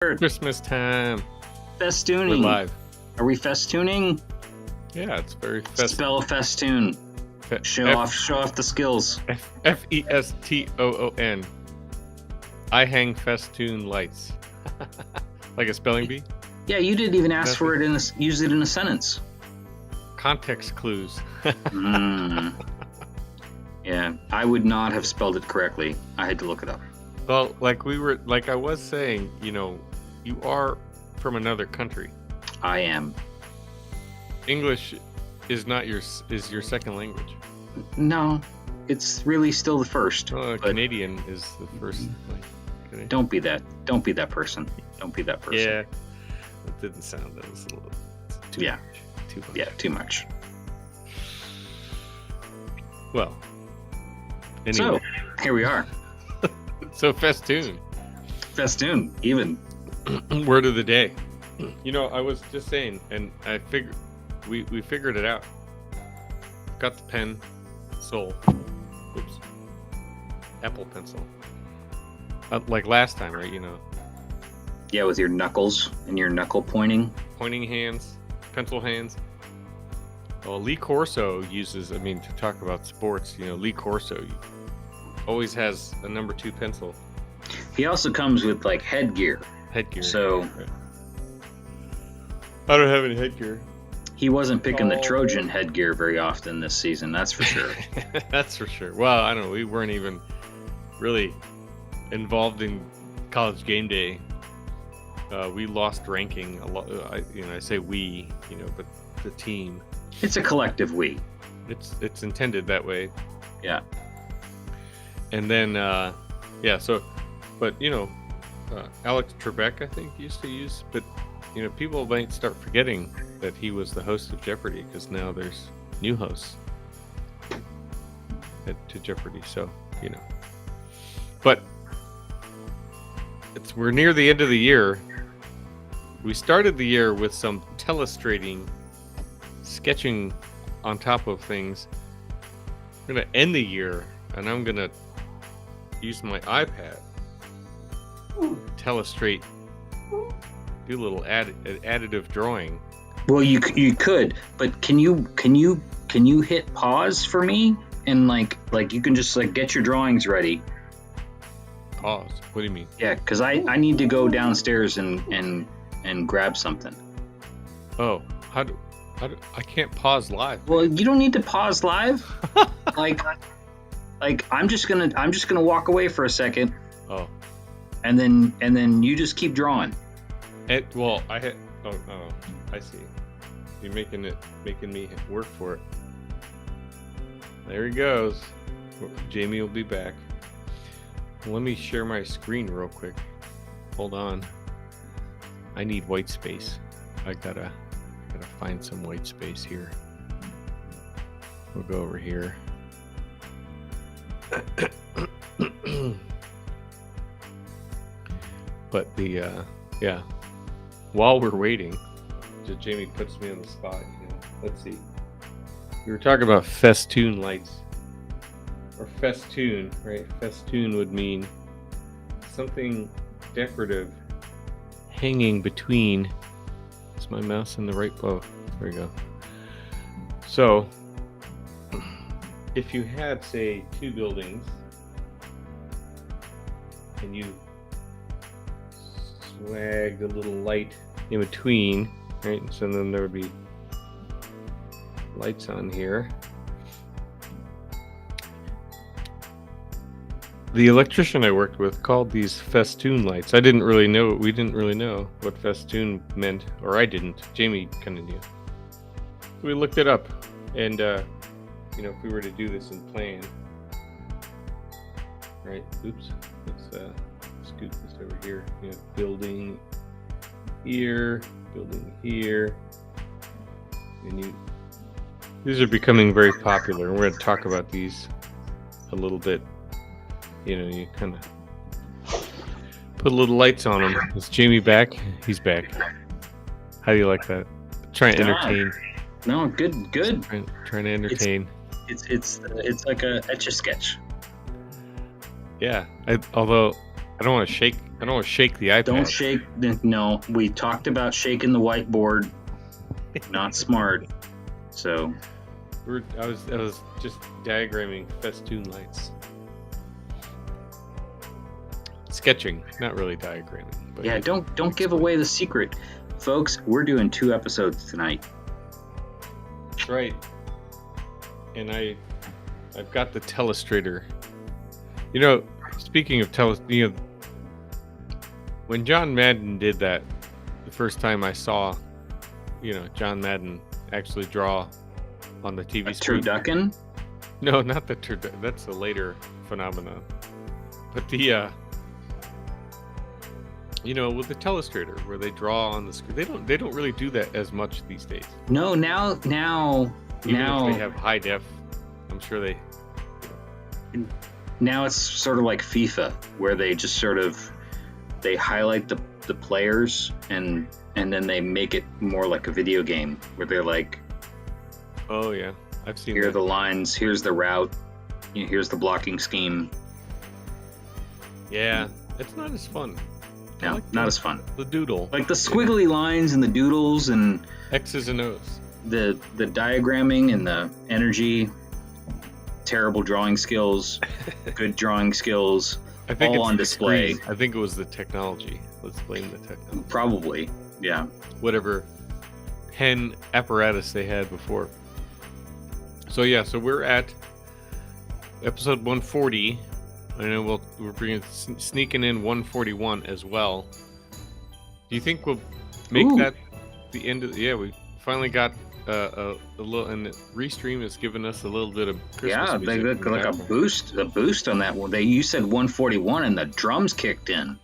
Christmas time. We're Festooning. live. Are we festooning? Yeah, it's very festive. Spell festoon. Show off the skills. Festoon. I hang festoon lights. Like a spelling bee? Yeah, you didn't even ask for it use it in a sentence. Context clues. Yeah, I would not have spelled it correctly. I had to look it up. Well, like I was saying, you are from another country. I am. English is your second language. No, it's really still the first. Canadian is the first. Okay. Don't be that person. Don't be that person. Yeah, it didn't sound. That was a little too much. Too much. Yeah, too much. Well, anyway. So here we are. So festoon, even. Word of the day. I was just saying, and I figured we figured it out. Got the pen, Soul. Oops. Apple Pencil. Like last time, right? Yeah, with your knuckles and your knuckle pointing. Pointing hands, pencil hands. Well, Lee Corso uses, to talk about sports, Lee Corso always has a number 2 pencil. He also comes with headgear. So I don't have any headgear. He wasn't picking the Trojan headgear very often this season, that's for sure. That's for sure. Well, I don't know. We weren't even really involved in college game day. We lost ranking a lot. I say we, but the team. It's a collective we. It's intended that way. Yeah. And then, Alex Trebek, I think, used to use, but, people might start forgetting that he was the host of Jeopardy, because now there's new hosts to Jeopardy, so, But we're near the end of the year. We started the year with some telestrating, sketching on top of things. We're going to end the year, and I'm going to use my iPad, telestrate, do a little additive drawing. Well, you could, but can you hit pause for me and you can just get your drawings ready? Pause? What do you mean? Yeah, because I need to go downstairs and grab something. Oh, how do I can't pause live? Well, you don't need to pause live. I'm just gonna walk away for a second. Oh. And then you just keep drawing. I see. You're making me work for it. There he goes. Jamie will be back. Let me share my screen real quick. Hold on. I need white space. I gotta find some white space here. We'll go over here. But while we're waiting, Jamie puts me on the spot. Let's see. We were talking about festoon lights, or festoon, right? Festoon would mean something decorative hanging between. Is my mouse in the right? Oh, there we go. So, if you had, say, 2 buildings, and you swagged a little light in between, right? So then there would be lights on here. The electrician I worked with called these festoon lights. We didn't really know what festoon meant, or I didn't. Jamie kind of knew. So we looked it up, and if we were to do this in plan, right? Oops. Let's scoot this over here. Building here, and these are becoming very popular, and we're going to talk about these a little bit. You kind of put little lights on them. Is Jamie back? He's back. How do you like that? Trying to entertain. No, good. Trying to entertain. It's like a Etch-a-Sketch. Yeah. Although I don't want to shake I don't want to shake the iPad. Don't shake. No, we talked about shaking the whiteboard. Not smart. So I was just diagramming festoon lights. Sketching, not really diagramming. But yeah, don't give away the secret, folks. We're doing 2 episodes tonight. That's right. And I've got the telestrator. You know, speaking of when John Madden did that, the first time I saw, John Madden actually draw on the TV screen. Turducken? No, not the turducken. That's a later phenomenon. But the with the telestrator where they draw on the screen, they don't really do that as much these days. No, now Even if they have high def, I'm sure they. Now it's sort of like FIFA, where they just sort of they highlight the players and then they make it more like a video game where they're like, oh yeah, I've seen. Here that. are the lines. Here's the route. Here's the blocking scheme. Yeah, it's not as fun. No, not as fun. The doodle, like the squiggly lines and the doodles and X's and O's. The diagramming and the energy. Terrible drawing skills, good drawing skills, I think all on display. I think it was the technology. Let's blame the technology. Probably, yeah. Whatever pen apparatus they had before. So yeah, so we're at episode 140, and then we're bringing sneaking in 141 as well. Do you think we'll make that the end of? Yeah, we finally got. A little, and Restream has given us a little bit of Christmas they look like a boost on that one. You said 141 and the drums kicked in.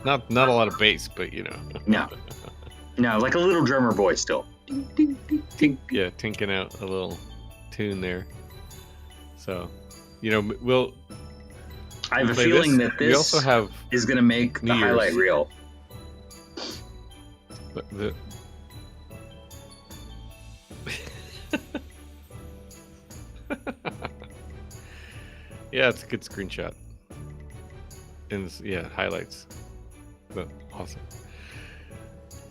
not a lot of bass, but No, like a little drummer boy still. Yeah, tinking out a little tune there. So, we'll. I have a feeling that this we also have is going to make the highlight reel. But yeah, it's a good screenshot. And highlights. But awesome.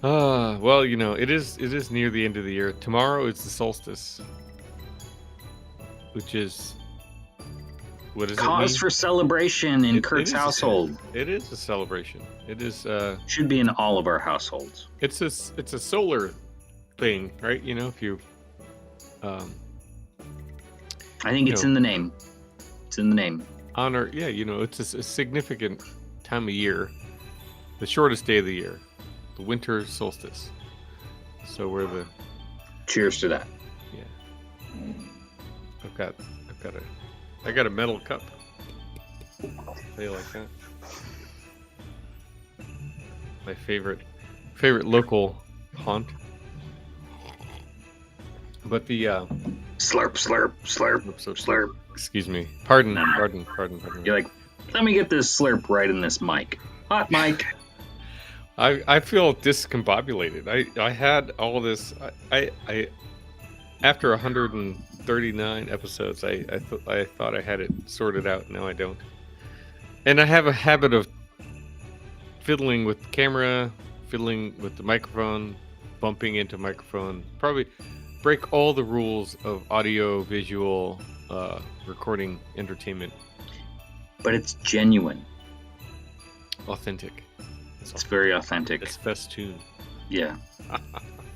Well, it is near the end of the year. Tomorrow is the solstice, which is what does Cause it mean? for celebration in Kurt's household. It is a celebration. It is should be in all of our households. It's a solar thing, right? If you I think it's in the name. It's in the name. Honor, yeah, it's a significant time of year. The shortest day of the year, the winter solstice. So we're the. Cheers to that. Yeah. I got a metal cup. How you like that? My favorite local haunt. But the slurp, slurp, slurp, slurp. Excuse me. Pardon. You're like, let me get this slurp right in this mic. Hot mic. I feel discombobulated. I had all this. I after 139 episodes, I thought I had it sorted out. Now I don't. And I have a habit of fiddling with the camera, fiddling with the microphone, bumping into microphone. Probably break all the rules of audio, visual, recording, entertainment. But it's genuine. Authentic. It's very authentic. It's festoon. Yeah.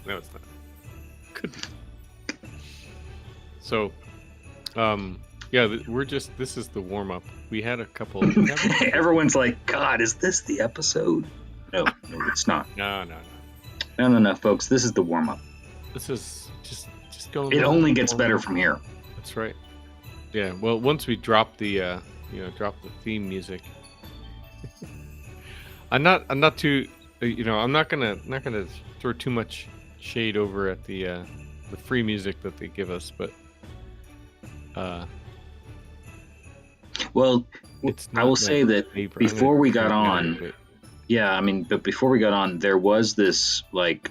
No, it's not. Could be. So, this is the warm up. We had a couple. Everyone's like, God, is this the episode? No, it's not. No, folks. This is the warm up. This is just going. It only gets better from here. That's right. Yeah. Well, once we drop the theme music, I'm not too. I'm not gonna throw too much shade over at the free music that they give us, but. Well, I will say that before we got on, but before we got on, there was this like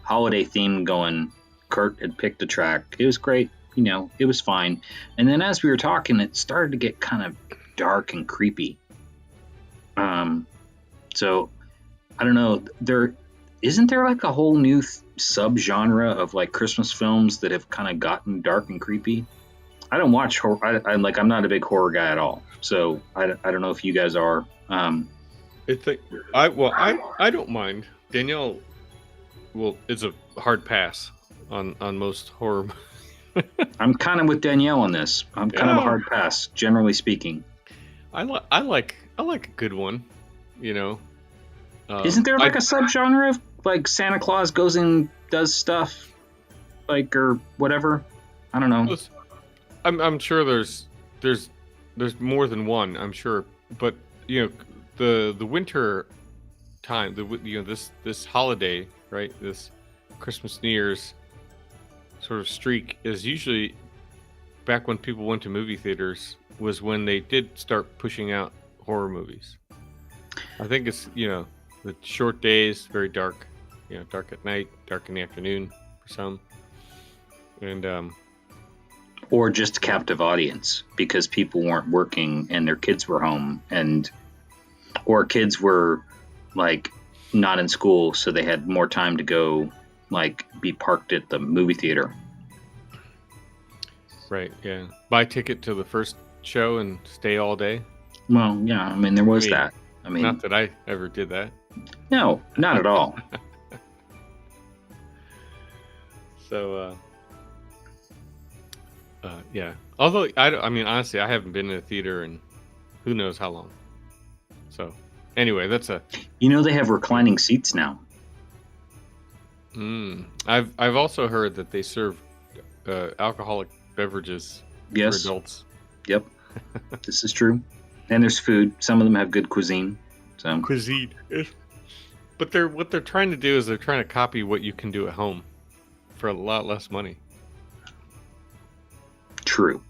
holiday theme going. Kurt had picked a track. It was great. It was fine. And then as we were talking, it started to get kind of dark and creepy. So I don't know. Isn't there like a whole new subgenre of like Christmas films that have kind of gotten dark and creepy? I don't watch horror. I'm not a big horror guy at all. So I don't know if you guys are. I don't mind. Danielle, it's a hard pass on most horror. I'm kind of with Danielle on this. I'm kind of a hard pass, generally speaking. I like a good one, you know. Isn't there like a subgenre of like Santa Claus goes and does stuff, like, or whatever? I don't know. I'm sure there's more than one. I'm sure, but you know, the winter time, this holiday, right? This Christmas, New Year's sort of streak is usually back when people went to movie theaters, was when they did start pushing out horror movies. I think it's, the short days, very dark, dark at night, dark in the afternoon for some. And or just captive audience because people weren't working and their kids were home, or kids were like not in school, so they had more time to go like be parked at the movie theater. Right, yeah. Buy a ticket to the first show and stay all day. Well, yeah, I mean, there was that. I mean, not that I ever did that. No, not at all. So, yeah. Although, I mean, honestly, I haven't been in a theater in who knows how long. So, anyway, that's a... they have reclining seats now. I've also heard that they serve alcoholic beverages for adults. Yep. This is true. And there's food. Some of them have good cuisine. So cuisine. But what they're trying to do is they're trying to copy what you can do at home for a lot less money. True.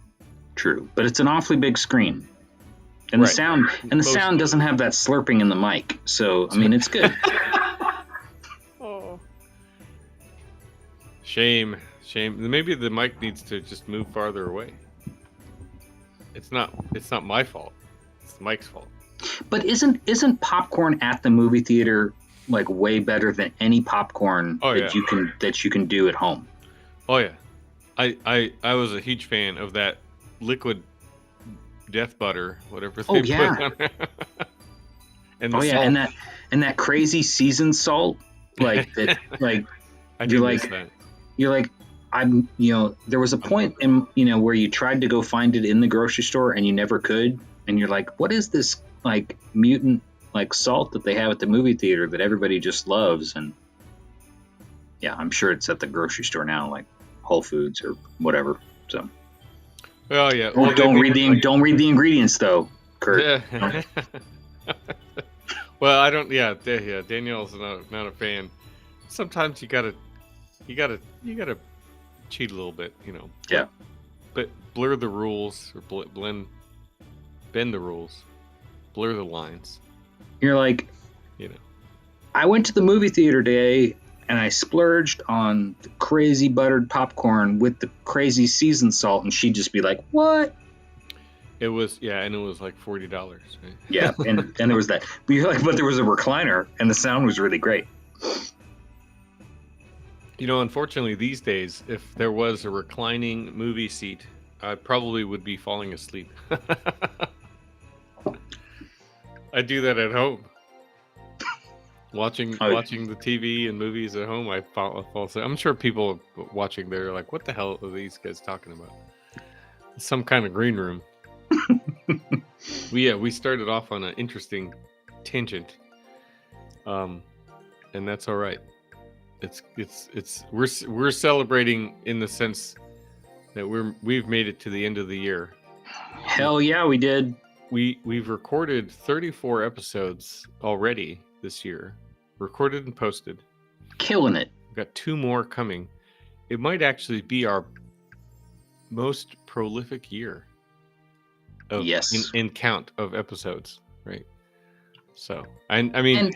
But it's an awfully big screen. And the sound doesn't have that slurping in the mic. So, I mean, it's good. Oh. Shame. Maybe the mic needs to just move farther away. It's not my fault. It's the mic's fault. But isn't popcorn at the movie theater like way better than any popcorn that you can do at home? Oh yeah. I was a huge fan of that liquid death butter, whatever they put on there. And the salt. and that crazy seasoned salt, like that, like you're like I'm, there was a point in, where you tried to go find it in the grocery store and you never could, and you're like, what is this like mutant like salt that they have at the movie theater that everybody just loves? And yeah, I'm sure it's at the grocery store now, like Whole Foods or whatever. So. Well, yeah. Don't read the ingredients though, Kurt. Yeah. Well, I don't. Yeah, Danielle's not a fan. Sometimes you gotta cheat a little bit, Yeah. But blur the rules or bend the rules, blur the lines. You're like, I went to the movie theater today and I splurged on the crazy buttered popcorn with the crazy seasoned salt, and she'd just be like, "What?" It was and it was like $40, right? Yeah, and there was that. But you're like, but there was a recliner and the sound was really great. Unfortunately, these days, if there was a reclining movie seat, I probably would be falling asleep. I do that at home. Watching the TV and movies at home, I fall asleep. I'm sure people watching there are like, what the hell are these guys talking about? Some kind of green room. We started off on an interesting tangent. And that's all right. We're celebrating in the sense that we've made it to the end of the year. Hell yeah, we did. We've recorded 34 episodes already this year, recorded and posted. Killing it. We've got 2 more coming. It might actually be our most prolific year. In count of episodes, right? So I mean,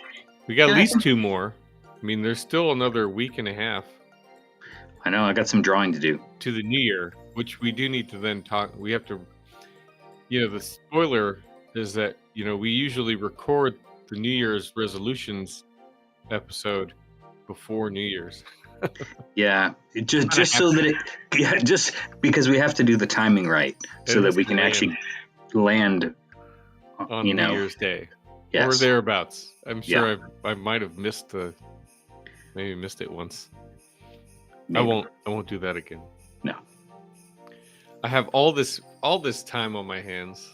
we got at least 2 more. I mean, there's still another week and a half. I know. I got some drawing to do. To the new year, which we do need to then talk. We have to, the spoiler is that we usually record the New Year's resolutions episode before New Year's. Yeah, just so that just because we have to do the timing right, so that we can actually land on New Year's Day, or thereabouts. I'm sure I might have missed it once. Maybe. I won't do that again. No. I have all this time on my hands.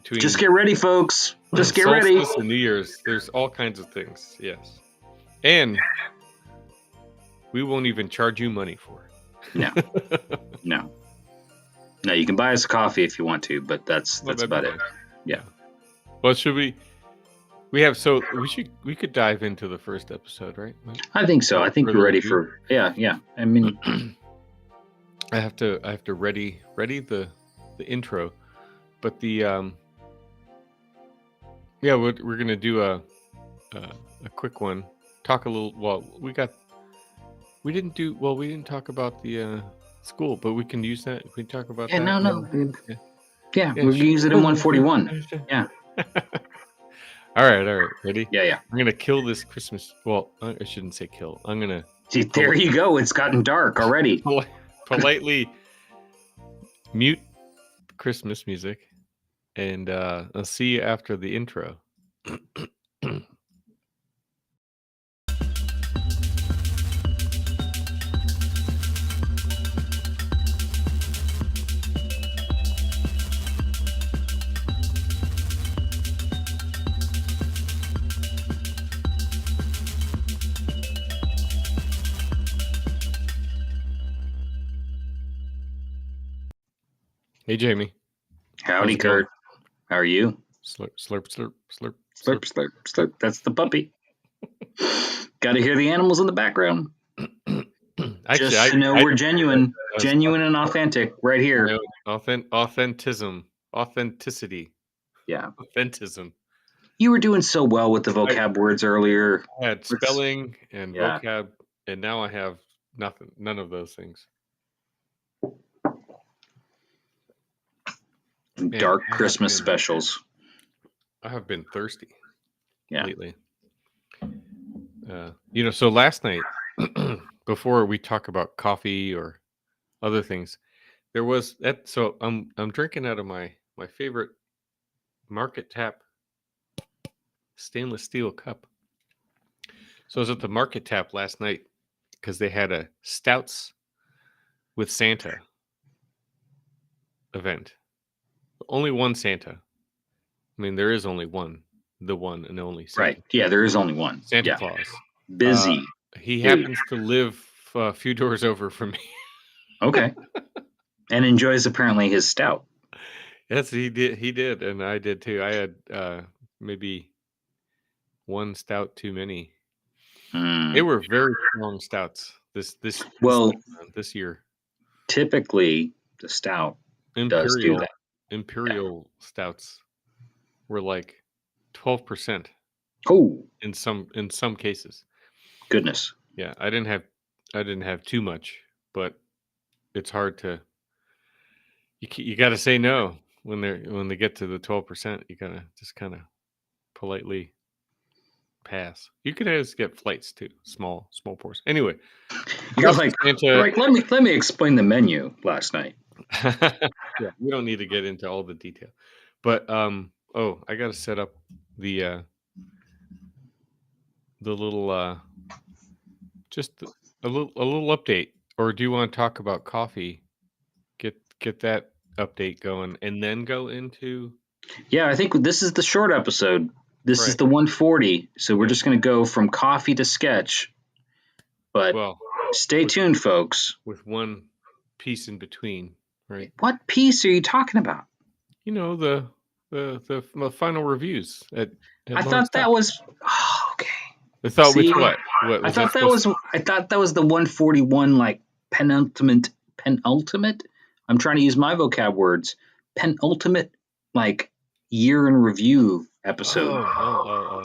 Just get ready, folks. Just get ready. And New Year's, there's all kinds of things. Yes, and we won't even charge you money for it. No. You can buy us coffee if you want to, but that's about it. Yeah. Well, should we? We could dive into the first episode, right? I think so. I think we're ready for. Yeah. I mean, I have to ready the intro, but the we're gonna do a quick one. Talk a little. Well, we didn't talk about the school, but we can use that. We talk about that. Yeah, we'll use it in 141. Yeah. All right. Ready? Yeah. I'm gonna kill this Christmas. Well, I shouldn't say kill. I'm gonna. See, there you go. It's gotten dark already. Politely mute Christmas music, and I'll see you after the intro. Hey, Jamie. Howdy, Kurt. How are you? Slurp, slurp, slurp, slurp. Slurp, slurp, slurp. That's the puppy. Got to hear the animals in the background. Actually, just to know we're genuine and authentic right here. Authenticity. Yeah. Authentism. You were doing so well with the vocab words earlier. I had spelling and vocab, and now I have nothing. None of those things. Dark Christmas specials. I have been thirsty lately. So last night, before we talk about coffee or other things, there was that. So I'm drinking out of my favorite Market Tap stainless steel cup. So I was at the Market Tap last night because they had a Stouts with Santa event. Only one Santa. I mean, there is only one, the one and only Santa. Right. Yeah, there is only one. Santa Claus. Busy. He happens to live a few doors over from me. Okay. And enjoys apparently his stout. Yes, he did, and I did too. I had maybe one stout too many. They were very strong stouts this year. Typically, the stout does do that. Imperial stouts were like 12%. Oh, in some cases. Goodness. Yeah, I didn't have too much, but it's hard to. You got to say no when they get to the 12%. You gotta just kind of politely pass. You could just get flights too, small portions. Anyway, you're like let me explain the menu last night. Yeah, we don't need to get into all the detail, but I got to set up the little just a little update. Or do you want to talk about coffee? Get that update going and then go into. Yeah, I think this is the short episode. This is the 140, so we're just going to go from coffee to sketch. But stay tuned, folks. With one piece in between, right? What piece are you talking about? The final reviews at I thought that was okay. I thought which what? I thought that was the 141 like penultimate. I'm trying to use my vocab words. Penultimate like year in review episode. Oh,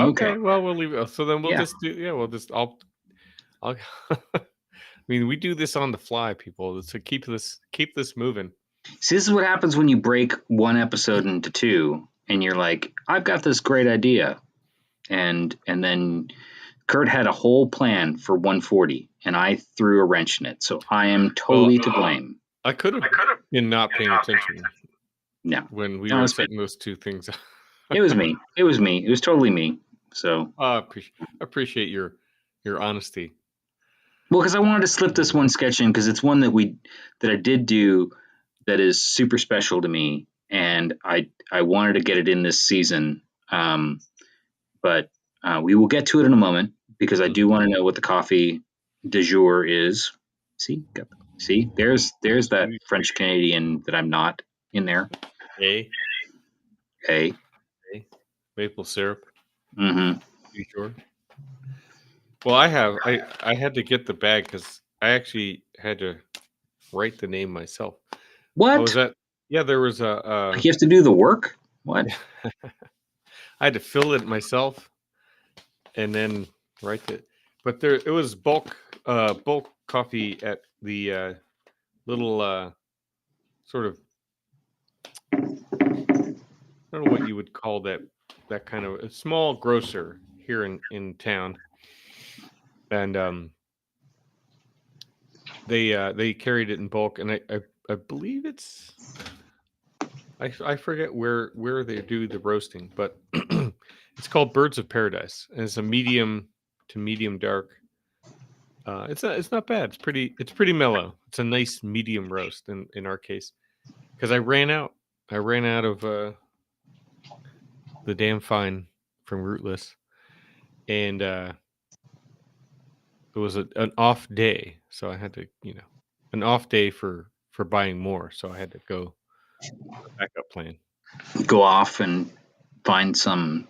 okay. Well, we'll leave it. So then we'll just do. Yeah, we'll just. I'll. I mean, we do this on the fly, people. So keep this moving. See, this is what happens when you break one episode into two, and you're like, "I've got this great idea," and then Kurt had a whole plan for 140, and I threw a wrench in it. So I am totally to blame. I could have been not paying attention. No, when we were setting those two things up. It was me. It was me. It was totally me. So I appreciate your honesty. Well, because I wanted to slip this one sketch in because it's one that I did do that is super special to me, and I wanted to get it in this season. But we will get to it in a moment because I do want to know what the coffee du jour is. See, there's that French Canadian that I'm not in there. A. Maple syrup. Mm-hmm. You sure? Well, I had to get the bag because I actually had to write the name myself. What? Was that? Yeah, there was a. You have to do the work. What? I had to fill it myself, and then write it. But it was bulk coffee at the little sort of. I don't know what you would call that kind of a small grocer here in town, and they carried it in bulk, and I believe it's I forget where they do the roasting, but it's called Birds of Paradise, and it's a medium to medium dark. It's not bad. It's pretty mellow. It's a nice medium roast in our case, because I ran out of the damn fine from Rootless, and it was an off day, so I had to, an off day for buying more, so I had to go backup plan. Go off and find some.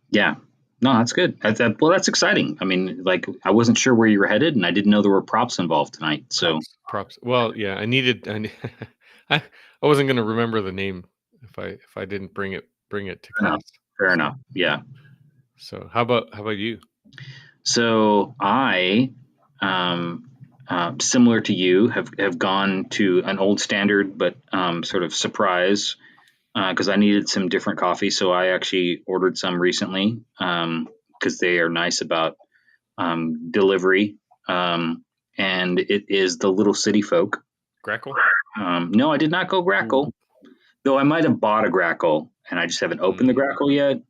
Yeah, no, that's good. Well, that's exciting. I mean, like, I wasn't sure where you were headed, and I didn't know there were props involved tonight. So props. Well, yeah, I wasn't going to remember the name if I didn't bring it to class. Fair enough. Yeah. So how about you? So I, similar to you, have gone to an old standard, but sort of surprise because I needed some different coffee. So I actually ordered some recently because they are nice about delivery. And it is the Little City Folk. Grackle? No, I did not go Grackle, though I might have bought a Grackle, and I just haven't opened the Grackle yet.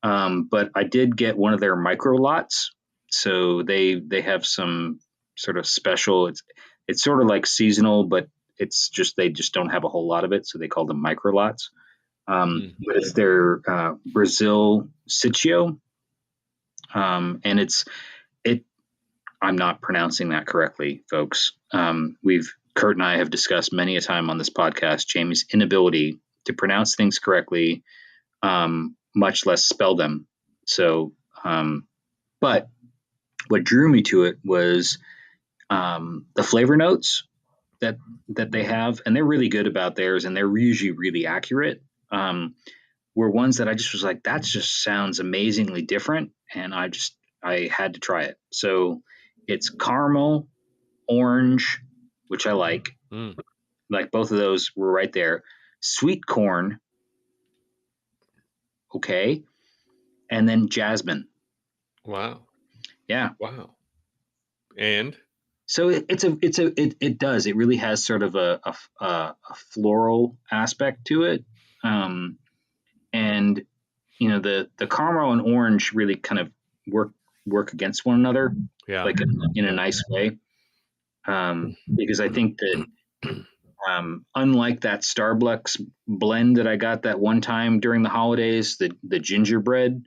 But I did get one of their micro lots. So they have some sort of special. It's sort of like seasonal, but it's just they just don't have a whole lot of it, so they call them micro lots. But it's their Brazil Situ, and it. I'm not pronouncing that correctly, folks. Kurt and I have discussed many a time on this podcast Jamie's inability to pronounce things correctly, much less spell them. So, but what drew me to it was the flavor notes that they have, and they're really good about theirs, and they're usually really accurate. Were ones that I just was like, that just sounds amazingly different, and I had to try it. So it's caramel, orange, which I like. Like both of those were right there. Sweet corn, okay, and then jasmine. Wow. Yeah. Wow. And so it does. It really has sort of a floral aspect to it, and the caramel and orange really kind of work against one another, like in a nice way, because I think that unlike that Starbucks blend that I got that one time during the holidays, the gingerbread,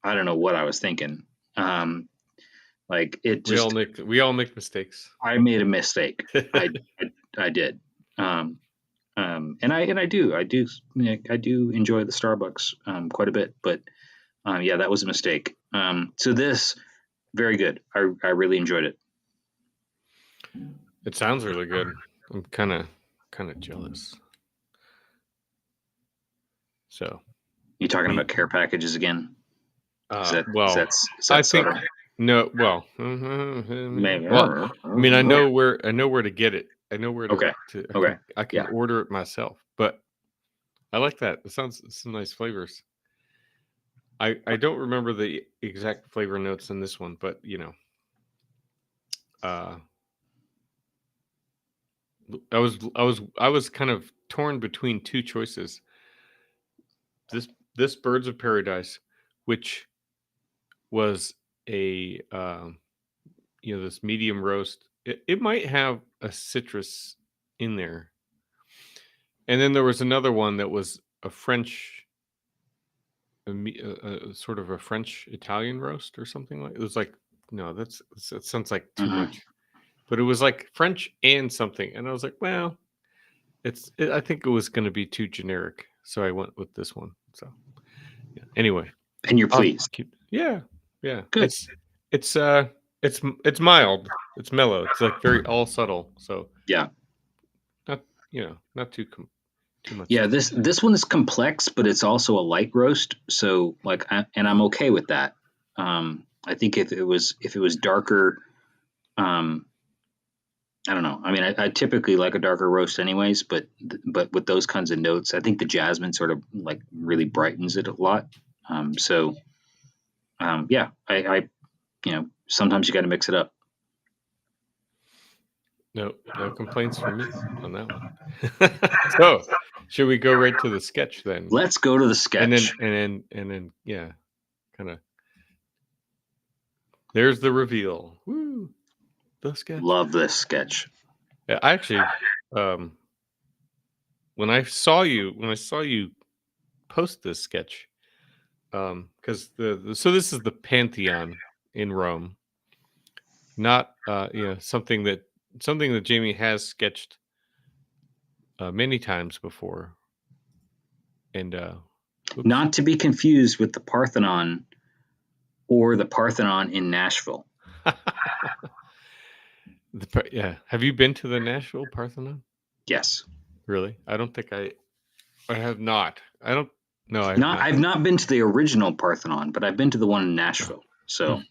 I don't know what I was thinking. Like it just we all make mistakes. I made a mistake. I did. And I do enjoy the Starbucks quite a bit, but yeah, that was a mistake. So this very good. I really enjoyed it. It sounds really good. I'm kind of jealous. So you talking about care packages again? I think No, well, Maybe. well, I mean, I Okay. know where to get it. I know where Okay. I can Yeah. order it myself. But I like that. It sounds some nice flavors. I don't remember the exact flavor notes in this one, but uh, I was kind of torn between two choices. This Birds of Paradise, which was a this medium roast. It might have a citrus in there, and then there was another one that was a French, sort of a French Italian roast or something like. It was like no, that sounds like too Mhm. much, but it was like French and something, and I was like, well, I think it was going to be too generic, so I went with this one. So yeah. Anyway, And you're I'll pleased. yeah, yeah. Good. It's it's mild. It's mellow. It's like very all subtle. So Yeah. not not too much Yeah. to This one is complex, but it's also a light roast. So like, and I'm okay with that. I think if it was darker, um, I don't know. I mean, I typically like a darker roast anyways, but with those kinds of notes, I think the jasmine sort of like really brightens it a lot. So yeah, sometimes you got to mix it up. no complaints from me on that one. So should we go right to the sketch then? Let's go to the And sketch. then yeah, kind of there's the reveal. Woo, the sketch. Love this sketch. Yeah, I actually um when I saw you post this sketch, because so this is the Pantheon in Rome, not something that Jamie has sketched many times before, and oops. Not to be confused with the Parthenon or the Parthenon in Nashville. Yeah, have you been to the Nashville Parthenon? Yes. Really? I don't think I have not. I don't. No, I have Not not. I've not been to the original Parthenon, but I've been to the one in Nashville. So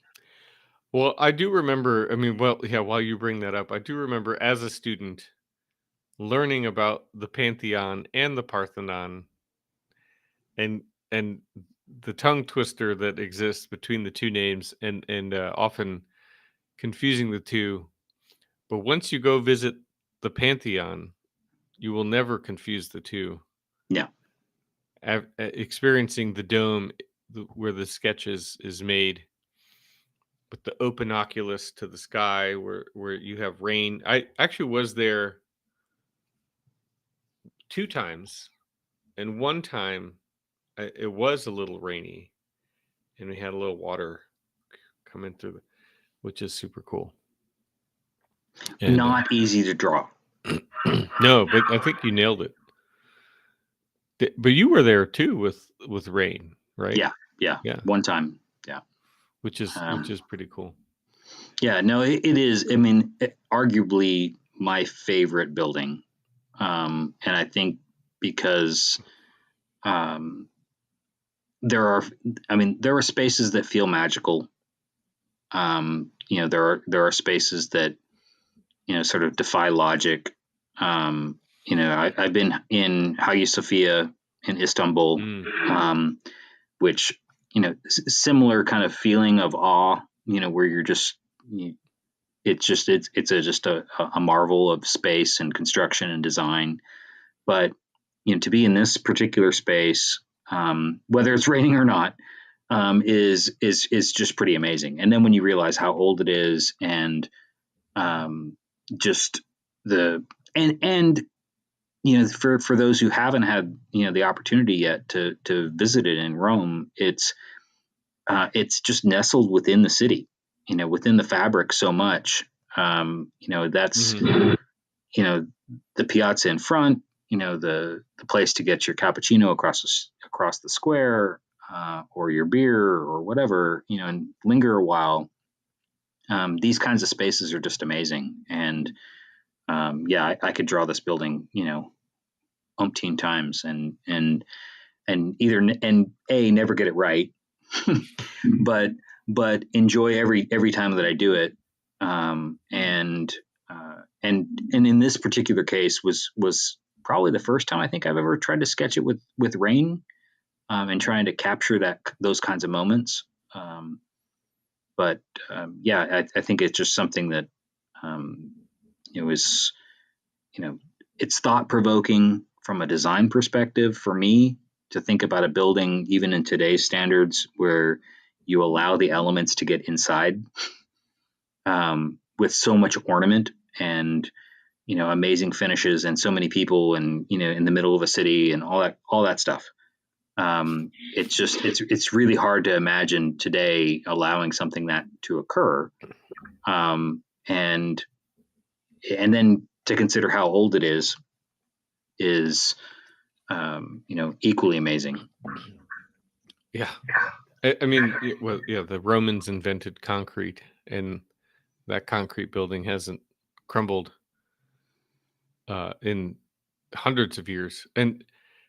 Well, I do remember. I mean, well, yeah. While you bring that up, I do remember as a student learning about the Pantheon and the Parthenon, and and the tongue twister that exists between the two names, and often confusing the two. But once you go visit the Pantheon, you will never confuse the two. yeah. Experiencing the dome, where the sketch is made, with the open oculus to the sky, where you have rain. I actually was there two times, and one time it was a little rainy, and we had a little water coming through, which is super cool. And Not easy to draw. no, but I think you nailed it. But you were there too with rain, right? Yeah. Yeah. Yeah, One time. Yeah. which is pretty cool. Yeah. No, it is. I mean, arguably my favorite building. And I think because um, there are spaces that feel magical. There are spaces that sort of defy logic. I've been in Hagia Sophia in Istanbul, um, which similar kind of feeling of awe. Where you're just a marvel of space and construction and design. But to be in this particular space, whether it's raining or not, is just pretty amazing. And then when you realize how old it is, and just the and for those who haven't had the opportunity yet to visit it in Rome, it's just nestled within the city, within the fabric so much. That's the piazza in front, the place to get your cappuccino across the square, or your beer or whatever, and linger a while. These kinds of spaces are just amazing, and yeah, I could draw this building, umpteen times, and either and never get it right, but but enjoy every time that I do it. And in this particular case was probably the first time I think I've ever tried to sketch it with rain, and trying to capture those kinds of moments. Um, but yeah, I think it's just something that um, it was, it's thought provoking from a design perspective for me to think about a building, even in today's standards, where you allow the elements to get inside, with so much ornament and amazing finishes and so many people, and in the middle of a city and all that stuff. It's really hard to imagine today allowing something that to occur, and then to consider how old it is equally amazing. Yeah. I mean, well, yeah, the Romans invented concrete, and that concrete building hasn't crumbled in hundreds of years. And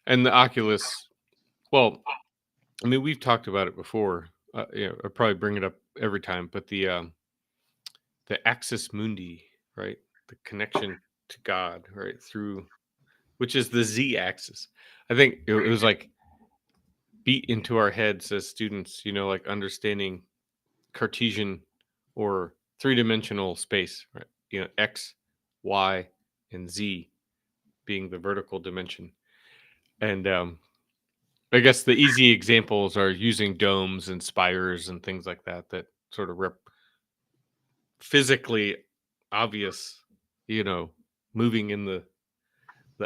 the Oculus, well, I mean, we've talked about it before. I probably bring it up every time, but the axis mundi, right? The connection to God, right? Through, which is the z-axis. I think it was like beat into our heads as students, like understanding Cartesian or three-dimensional space, right? X, Y, and Z being the vertical dimension. And I guess the easy examples are using domes and spires and things like that sort of physically obvious, moving in the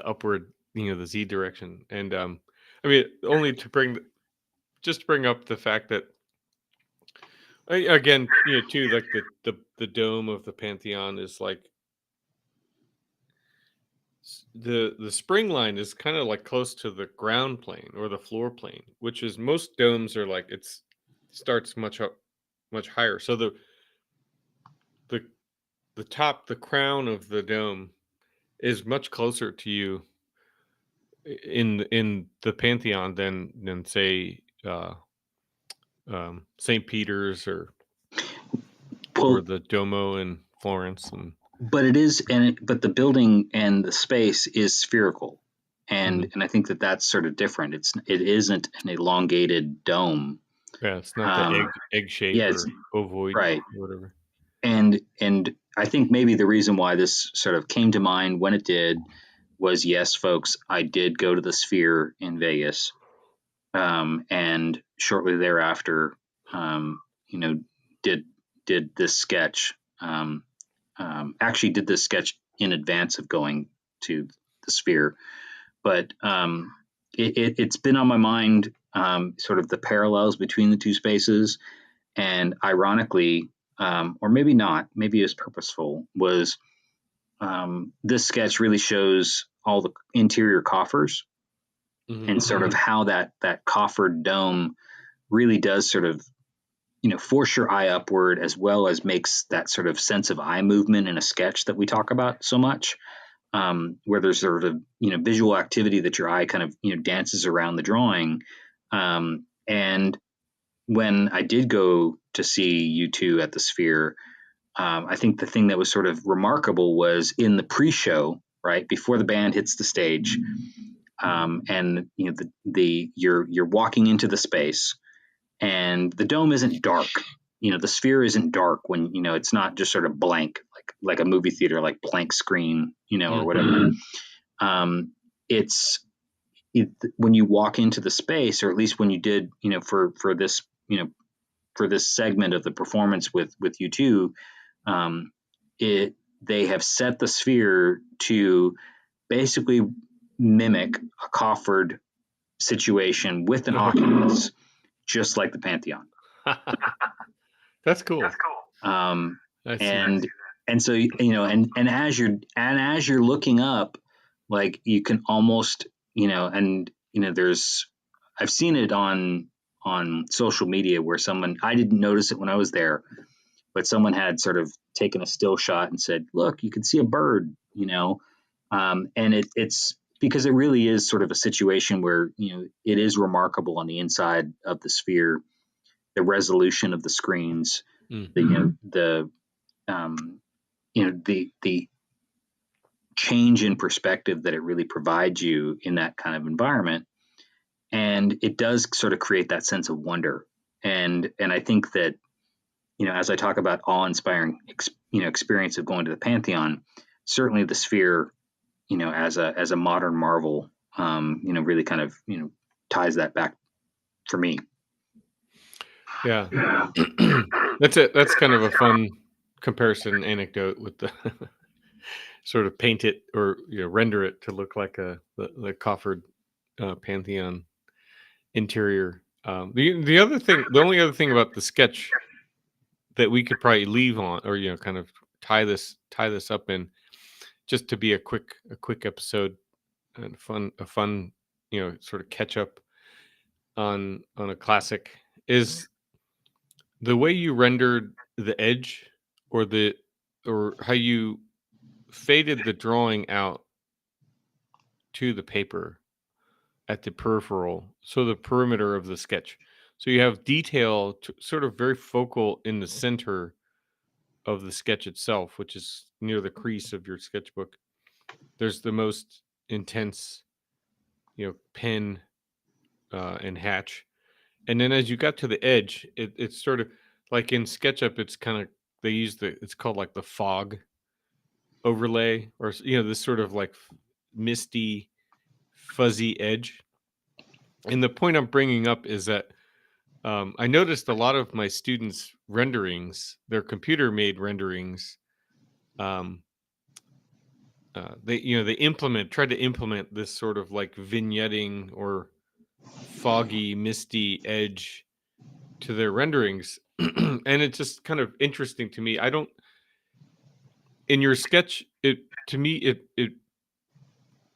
upward, the Z direction. And I mean, only to bring up the fact that, again, too, like the dome of the Pantheon is like the spring line is kind of like close to the ground plane or the floor plane, which is most domes are like starts much up, much higher. So the the top, the crown of the dome is much closer to you in the Pantheon than say St. Peter's or Well, the Duomo in Florence. And but but the building and the space is spherical, and I think that's sort of different. It isn't an elongated dome. yeah, it's not the egg shape Yeah, or ovoid, right. or whatever. And I think maybe the reason why this sort of came to mind when it did was, yes, folks, I did go to the Sphere in Vegas, and shortly thereafter, you know, did this sketch. Actually, did this sketch in advance of going to the Sphere, but it's been on my mind, sort of the parallels between the two spaces, and ironically, or maybe not, maybe it's purposeful, was this sketch really shows all the interior coffers, Mm-hmm. and sort of how that coffered dome really does sort of force your eye upward, as well as makes that sort of sense of eye movement in a sketch that we talk about so much, where there's sort of visual activity that your eye kind of dances around the drawing. And when I did go to see U2 at the Sphere, I think the thing that was sort of remarkable was in the pre-show, right before the band hits the stage, and you're walking into the space, and the dome isn't dark. The Sphere isn't dark when it's not just sort of blank, like a movie theater, like blank screen, or whatever. It's when you walk into the space, or at least when you did, for this, for this segment of the performance with U2, they have set the Sphere to basically mimic a coffered situation with an Oculus, just like the Pantheon. That's cool. And so and as you're looking up, like you can almost there's, I've seen it on social media where someone, I didn't notice it when I was there, but someone had sort of taken a still shot and said, look, you can see a bird, and it's because it really is sort of a situation where it is remarkable on the inside of the Sphere, the resolution of the screens, the change in perspective that it really provides you in that kind of environment. And it does sort of create that sense of wonder. And I think that, as I talk about awe-inspiring, experience of going to the Pantheon, certainly the Sphere, as a modern marvel, really kind of, ties that back for me. Yeah. That's kind of a fun comparison anecdote with the sort of paint it or render it to look like the coffered Pantheon interior. The only other thing about the sketch that we could probably leave on, or kind of tie this up in, just to be a quick episode and a fun sort of catch up on a classic, is the way you rendered the edge, or how you faded the drawing out to the paper at the peripheral, so the perimeter of the sketch. So you have detail sort of very focal in the center of the sketch itself, which is near the crease of your sketchbook. There's the most intense, pen and hatch. And then as you got to the edge, it's sort of like in SketchUp, it's kind of, they use it's called like the fog overlay, or, this sort of like misty, fuzzy edge. And the point I'm bringing up is that I noticed a lot of my students' renderings, their computer-made renderings, they try to implement this sort of like vignetting or foggy, misty edge to their renderings, and it's just kind of interesting to me. In your sketch, I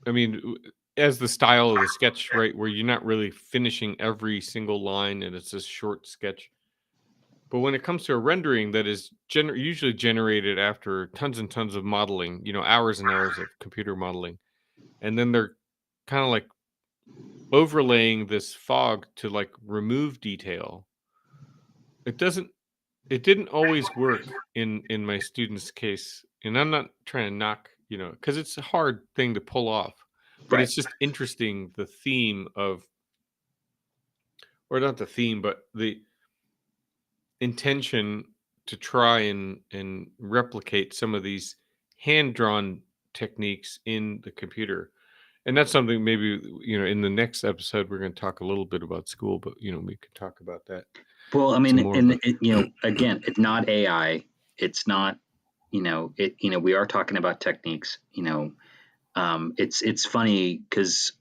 mean, as the style of the sketch, right, where you're not really finishing every single line and it's a short sketch. But when it comes to a rendering that is usually generated after tons and tons of modeling, hours and hours of computer modeling, and then they're kind of like overlaying this fog to like remove detail. It didn't always work in my students' case, and I'm not trying to knock, because it's a hard thing to pull off. But It's just interesting, the theme of, or not the theme, but the intention to try and replicate some of these hand-drawn techniques in the computer. And that's something maybe, in the next episode, we're going to talk a little bit about school, but, we could talk about that. Well, I mean, again, it's not AI. It's not, we are talking about techniques, it's funny because,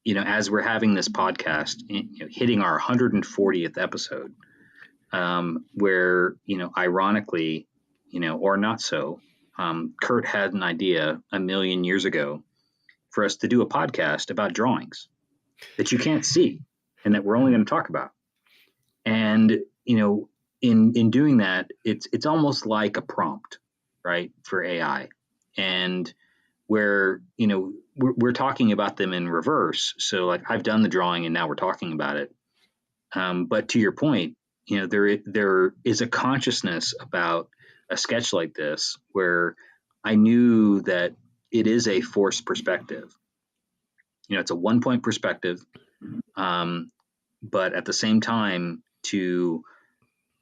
as we're having this podcast, hitting our 140th episode, where, ironically, or not so, Kurt had an idea a million years ago for us to do a podcast about drawings that you can't see and that we're only going to talk about. And, in doing that, it's almost like a prompt, right, for AI. And where, we're talking about them in reverse. So like I've done the drawing and now we're talking about it. But to your point, there is a consciousness about a sketch like this where I knew that it is a forced perspective. It's a 1-point perspective. But at the same time, to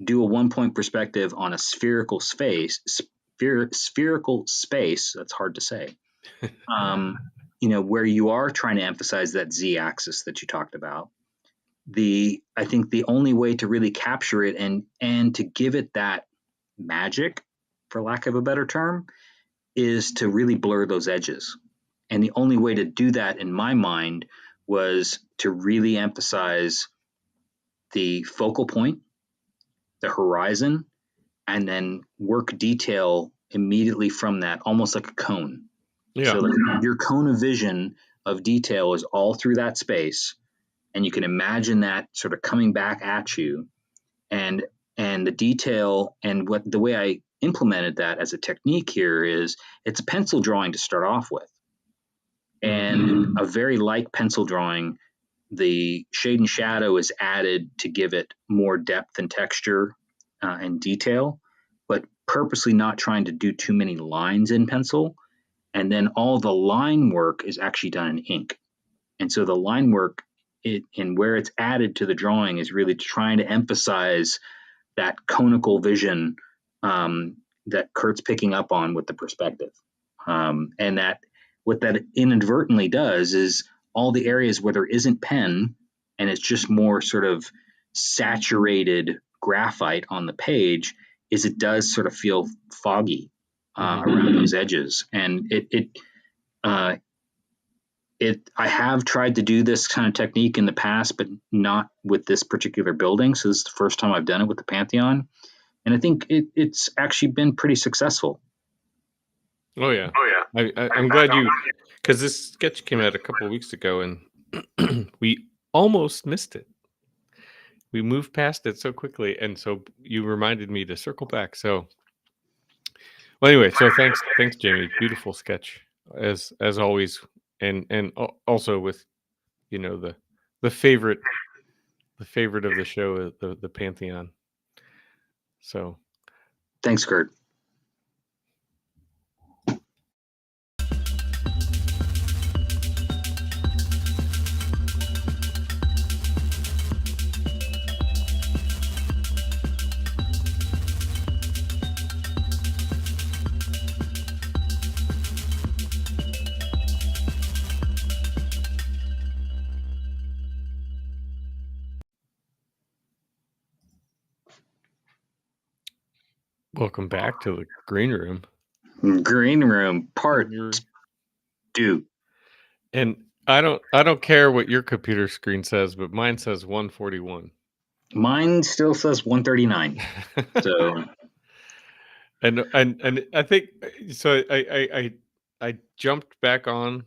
do a 1-point perspective on a spherical space, that's hard to say, where you are trying to emphasize that Z-axis that you talked about. I think the only way to really capture it and to give it that magic, for lack of a better term, is to really blur those edges. And the only way to do that, in my mind, was to really emphasize the focal point, the horizon, and then work detail immediately from that, almost like a cone. Yeah. So your cone of vision of detail is all through that space, and you can imagine that sort of coming back at you, and the detail, and the way I implemented that as a technique here is it's a pencil drawing to start off with, and a very light pencil drawing the shade and shadow is added to give it more depth and texture and detail, but purposely not trying to do too many lines in pencil. And then all the line work is actually done in ink. And so the line work and where it's added to the drawing is really trying to emphasize that conical vision that Kurt's picking up on with the perspective. And that what that inadvertently does is all the areas where there isn't pen and it's just more sort of saturated graphite on the page is it does sort of feel foggy around those edges. And I have tried to do this kind of technique in the past, but not with this particular building. So this is the first time I've done it with the Pantheon. And I think it's actually been pretty successful. Oh yeah. I'm glad because this sketch came out a couple of weeks ago and we almost missed it. We moved past it so quickly, and so you reminded me to circle back. So, well, anyway, so thanks, Jamie. Beautiful sketch as always, and also with the favorite of the show, the Pantheon. So, thanks, Kurt. Welcome back to the green room. Green room part 2. And I don't care what your computer screen says, but mine says 141. Mine still says 139. So and I think so I jumped back on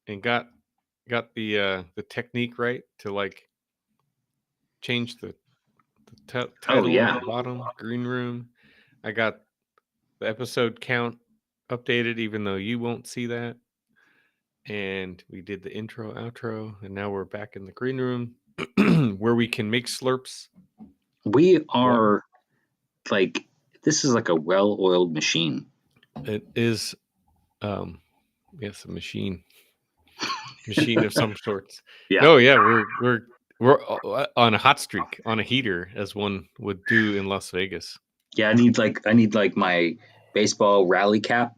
and got the technique right to like change the title at the bottom, green room. I got the episode count updated, even though you won't see that. And we did the intro, outro, and now we're back in the green room where we can make slurps. We are like, this is like a well-oiled machine. It is, yes, a machine of some sorts. Yeah. No, yeah, we're on a hot streak, on a heater, as one would do in Las Vegas. Yeah, I need like my baseball rally cap.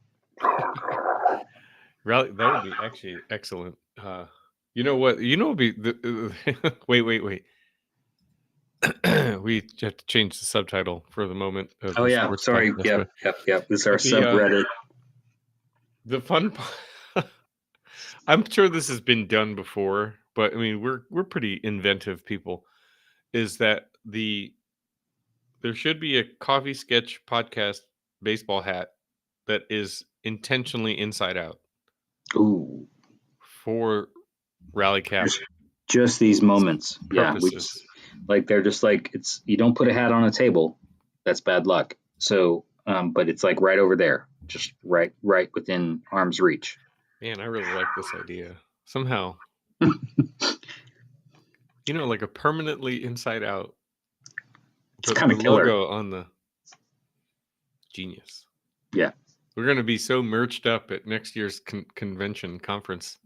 Rally, that would be actually excellent. You know what? Would be wait. We have to change the subtitle for the moment. Oh yeah, sorry. Yep. This is our subreddit. The fun part. I'm sure this has been done before, but I mean, we're pretty inventive people. Is that there should be a Coffee Sketch podcast baseball hat that is intentionally inside out. Ooh. For rally cap. Just these moments. Purposes. Yeah. They're just like, it's, you don't put a hat on a table. That's bad luck. So, but it's like right over there, just right within arm's reach. Man, I really like this idea. Somehow, like a permanently inside out. It's kind of killer. Logo on the genius. Yeah. We're going to be so merged up at next year's conference.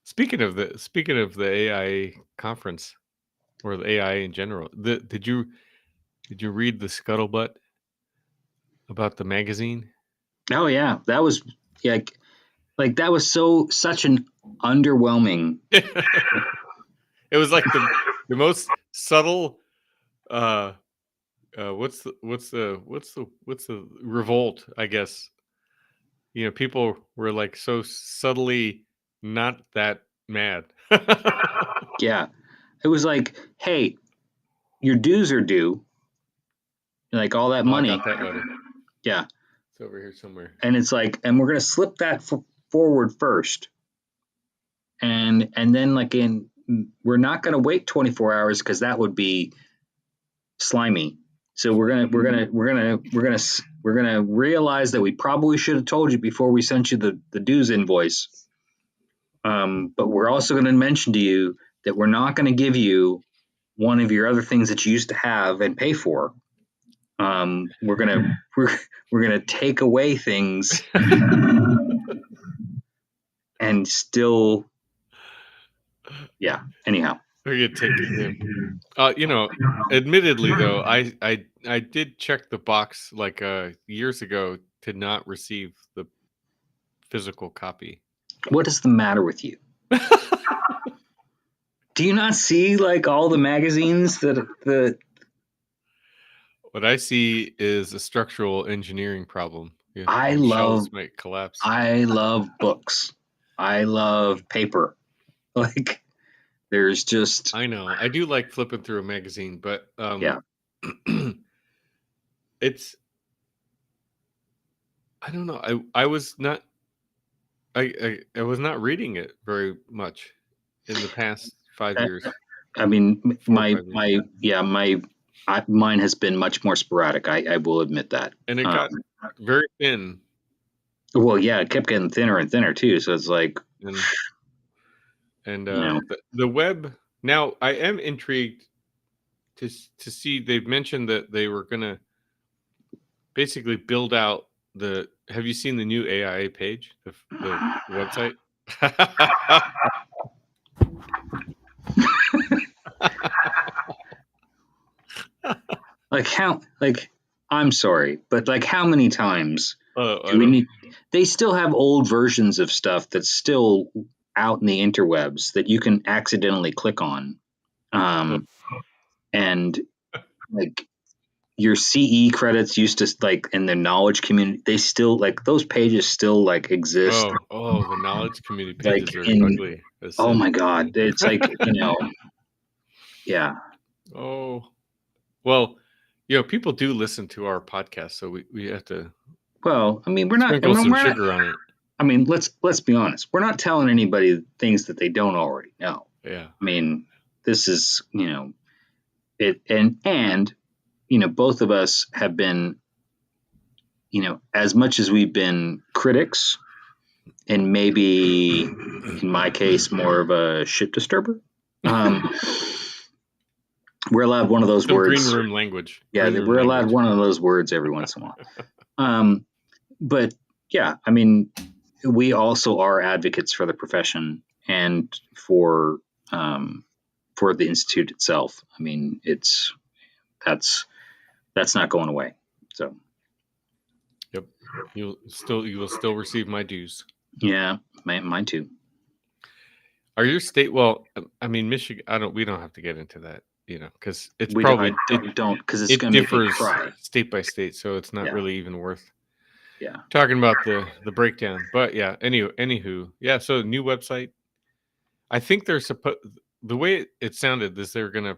Speaking of the AI conference, or the AI in general, did you read the scuttlebutt about the magazine? Oh yeah, that was like that was such an underwhelming. It was like the most subtle. What's the revolt? I guess people were like so subtly not that mad. Yeah, it was like, hey, your dues are due. Like all that money. I got that letter. Yeah, it's over here somewhere. And it's like, and we're gonna slip that forward first, and then we're not gonna wait 24 hours because that would be slimy. So we're gonna realize that we probably should have told you before we sent you the dues invoice. But we're also going to mention to you that we're not going to give you one of your other things that you used to have and pay for. We're gonna take away things and still, yeah. Anyhow, We're gonna take him. Admittedly though, I did check the box like years ago to not receive the physical copy. what is the matter with you? Do you not see like all the magazines that the? What I see is a structural engineering problem. Yeah, I the love shelves might collapse. I love books. I love paper. Like there's just I know. I do like flipping through a magazine, but yeah. it's I don't know. I was not I was not reading it very much in the past 5 years. I mean, 4 or 5 years. mine has been much more sporadic. I will admit that. And it got very thin. Well, yeah, it kept getting thinner and thinner too. So it's like, and the web. Now I am intrigued to see. They've mentioned that they were going to basically build out the. Have you seen the new AIA page, the website? I'm sorry, but like how many times do we need? They still have old versions of stuff that's still out in the interwebs that you can accidentally click on, and like your CE credits used to like in the knowledge community, they still like those pages still like exist. Oh, the knowledge community pages are ugly. Oh my God, it's like yeah. Oh, well, people do listen to our podcast, so we have to. Well, I mean, we're not sprinkle some sugar on it. I mean, let's be honest. We're not telling anybody things that they don't already know. Yeah. I mean, this is it, and both of us have been, as much as we've been critics, and maybe in my case more of a shit disturber. We're allowed one of those words. Green room language. Yeah, we're allowed one of those words every once in a while. But yeah, I mean, we also are advocates for the profession and for the institute itself. I mean, that's not going away. So. Yep, you will still receive my dues. Yeah, mine too. Are your state? Well, I mean, Michigan. We don't have to get into that, because it's we probably don't because it differs state by state, so it's not really even worth. Yeah, talking about the breakdown. But yeah, anywho, yeah. So new website. I think they're the way it sounded is they're gonna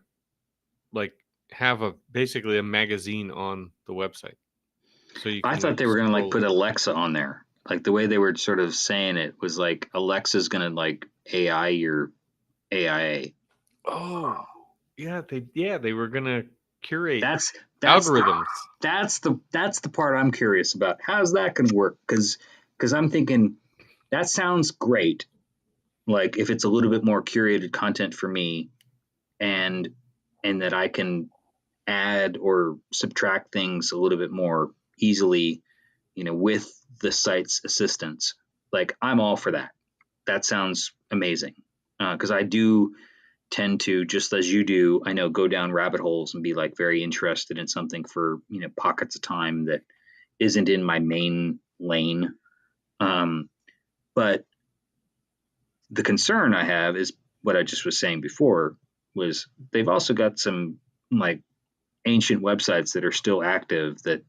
like have basically a magazine on the website. So I thought they were gonna like put Alexa on there. Like the way they were sort of saying it was like Alexa's gonna like AI your AIA. Oh, yeah, they were gonna curate that's algorithms. That's the part I'm curious about. How's that gonna work? Because I'm thinking that sounds great. Like if it's a little bit more curated content for me, and that I can add or subtract things a little bit more easily, with the site's assistance. Like I'm all for that. That sounds amazing. Because I do tend to, just as you do, I know, go down rabbit holes and be like very interested in something for, pockets of time that isn't in my main lane. But the concern I have is what I just was saying before was they've also got some like ancient websites that are still active that,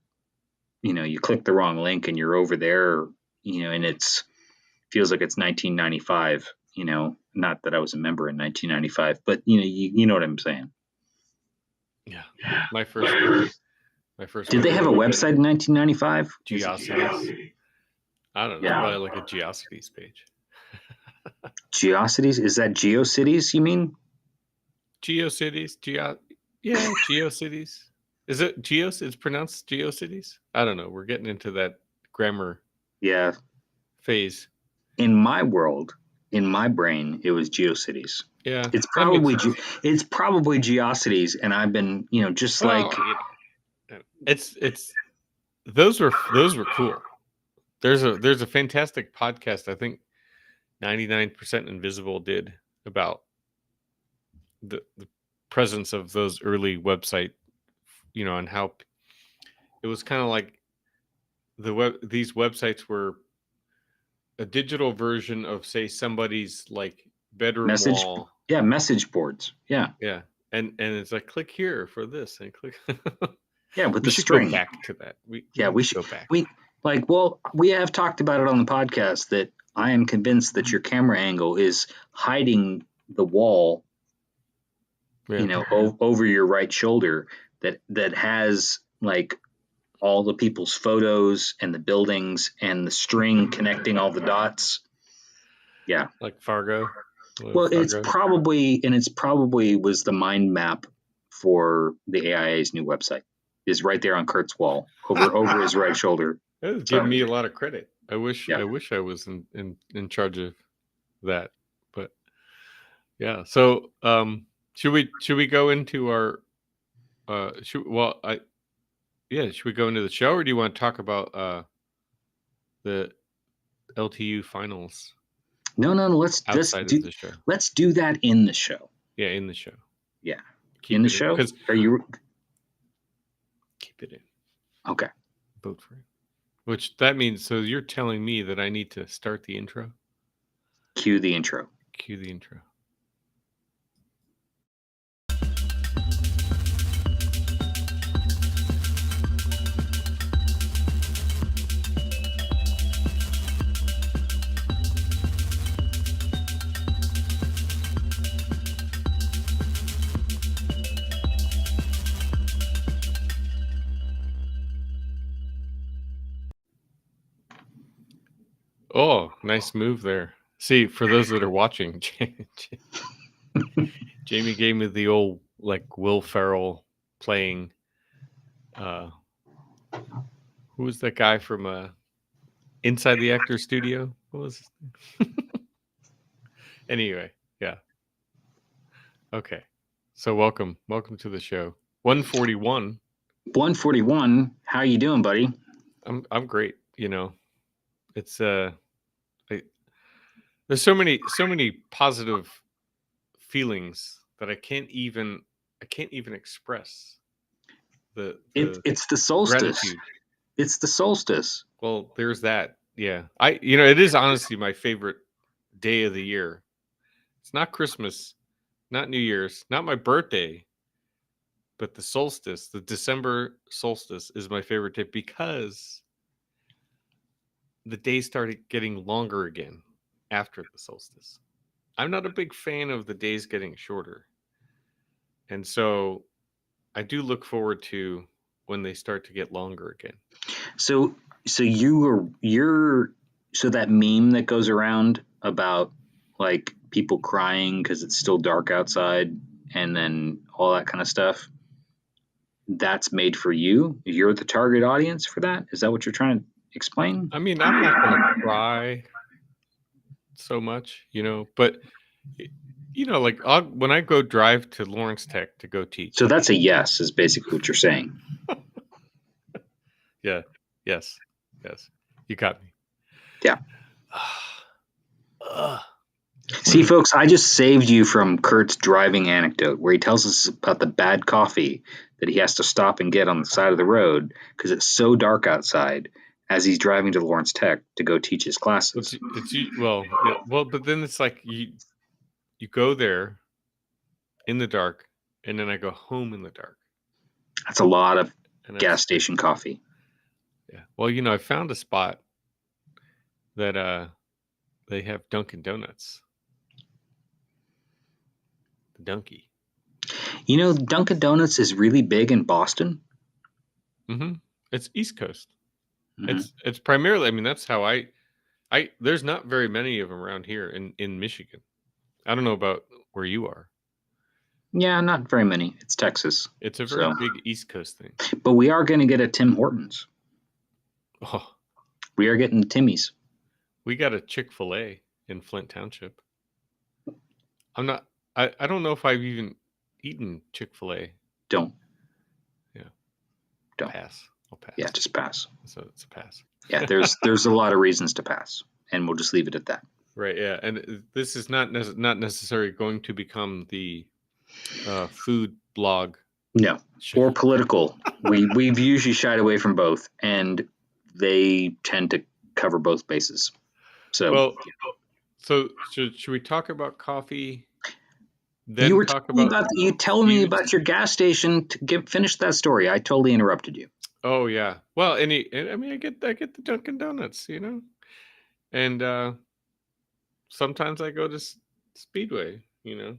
you click the wrong link and you're over there, and feels like it's 1995, not that I was a member in 1995, but you know what I'm saying? Yeah. My first. Did they have a website in 1995? Geocities. I don't know. Yeah. Probably like a Geocities page. Geocities? Is that GeoCities? You mean? GeoCities. GeoCities. Is it Geos? It's pronounced GeoCities. I don't know. We're getting into that grammar. Yeah. Phase. In my world, in my brain, it was GeoCities. Yeah, It's probably GeoCities, and I've been, just like it's those were cool. There's a fantastic podcast I think 99% Invisible did about the presence of those early website, and how it was kind of like these websites were a digital version of, say, somebody's like bedroom wall. message boards. Yeah. And it's like, click here for this and click. Yeah, with we the should string. Go back to that. We should go back. We have talked about it on the podcast that I am convinced that your camera angle is hiding the wall, over your right shoulder that has like all the people's photos and the buildings and the string connecting all the dots. Yeah. Like Fargo. Well, it's probably was the mind map for the AIA's new website. Is right there on Kurt's wall over his right shoulder. That was giving me a lot of credit. I wish I was in charge of that. But yeah. So should we go into our should we go into the show, or do you want to talk about the LTU finals? No, let's do the show. Let's do that in the show. Yeah, in the show. Yeah. In the show? Are you keep it in. Okay. Vote for it. Which that means, so you're telling me that I need to start the intro? Cue the intro. Oh, nice move there. See, for those that are watching, Jamie gave me the old like Will Ferrell playing. Who was that guy from Inside the Actor Studio? What was his name? Anyway, yeah. Okay, so welcome to the show. 141. 141. How you doing, buddy? I'm great. It's there's so many positive feelings that I can't even express. It's the solstice. Gratitude. It's the solstice. Well, there's that. Yeah. It is honestly my favorite day of the year. It's not Christmas, not New Year's, not my birthday, but the solstice, the December solstice is my favorite day because the days started getting longer again after the solstice. I'm not a big fan of the days getting shorter. And so I do look forward to when they start to get longer again. So that meme that goes around about like people crying because it's still dark outside and then all that kind of stuff, that's made for you? You're the target audience for that? Is that what you're trying to explain? I mean, I'm not going to cry so much, but like when I go drive to Lawrence Tech to go teach. So that's a yes, is basically what you're saying. Yeah. Yes. You got me. Yeah. See, folks, I just saved you from Kurt's driving anecdote where he tells us about the bad coffee that he has to stop and get on the side of the road because it's so dark outside as he's driving to Lawrence Tech to go teach his classes. But then it's like you go there in the dark, and then I go home in the dark. That's a lot of gas station coffee. Yeah. Well, I found a spot that they have Dunkin' Donuts. The Dunky. Dunkin' Donuts is really big in Boston. Mm-hmm. It's East Coast. Mm-hmm. It's primarily. I mean, that's how I. There's not very many of them around here in Michigan. I don't know about where you are. Yeah, not very many. It's Texas. It's a very big East Coast thing. But we are going to get a Tim Hortons. Oh. We are getting Timmy's. We got a Chick-fil-A. in Flint Township. I'm not. I don't know if I've even eaten Chick-fil-A. Don't. Yeah. Don't. Pass. I'll pass. Yeah, just pass. So it's a pass. Yeah, there's a lot of reasons to pass, and we'll just leave it at that. Right. Yeah, and this is not necessarily going to become the food blog. No, or political. We've usually shied away from both, and they tend to cover both bases. So, well, so should we talk about coffee? Then you were telling me about your gas station. Finish that story. I totally interrupted you. Oh yeah. Well, I mean, I get the Dunkin' Donuts, and sometimes I go to Speedway, and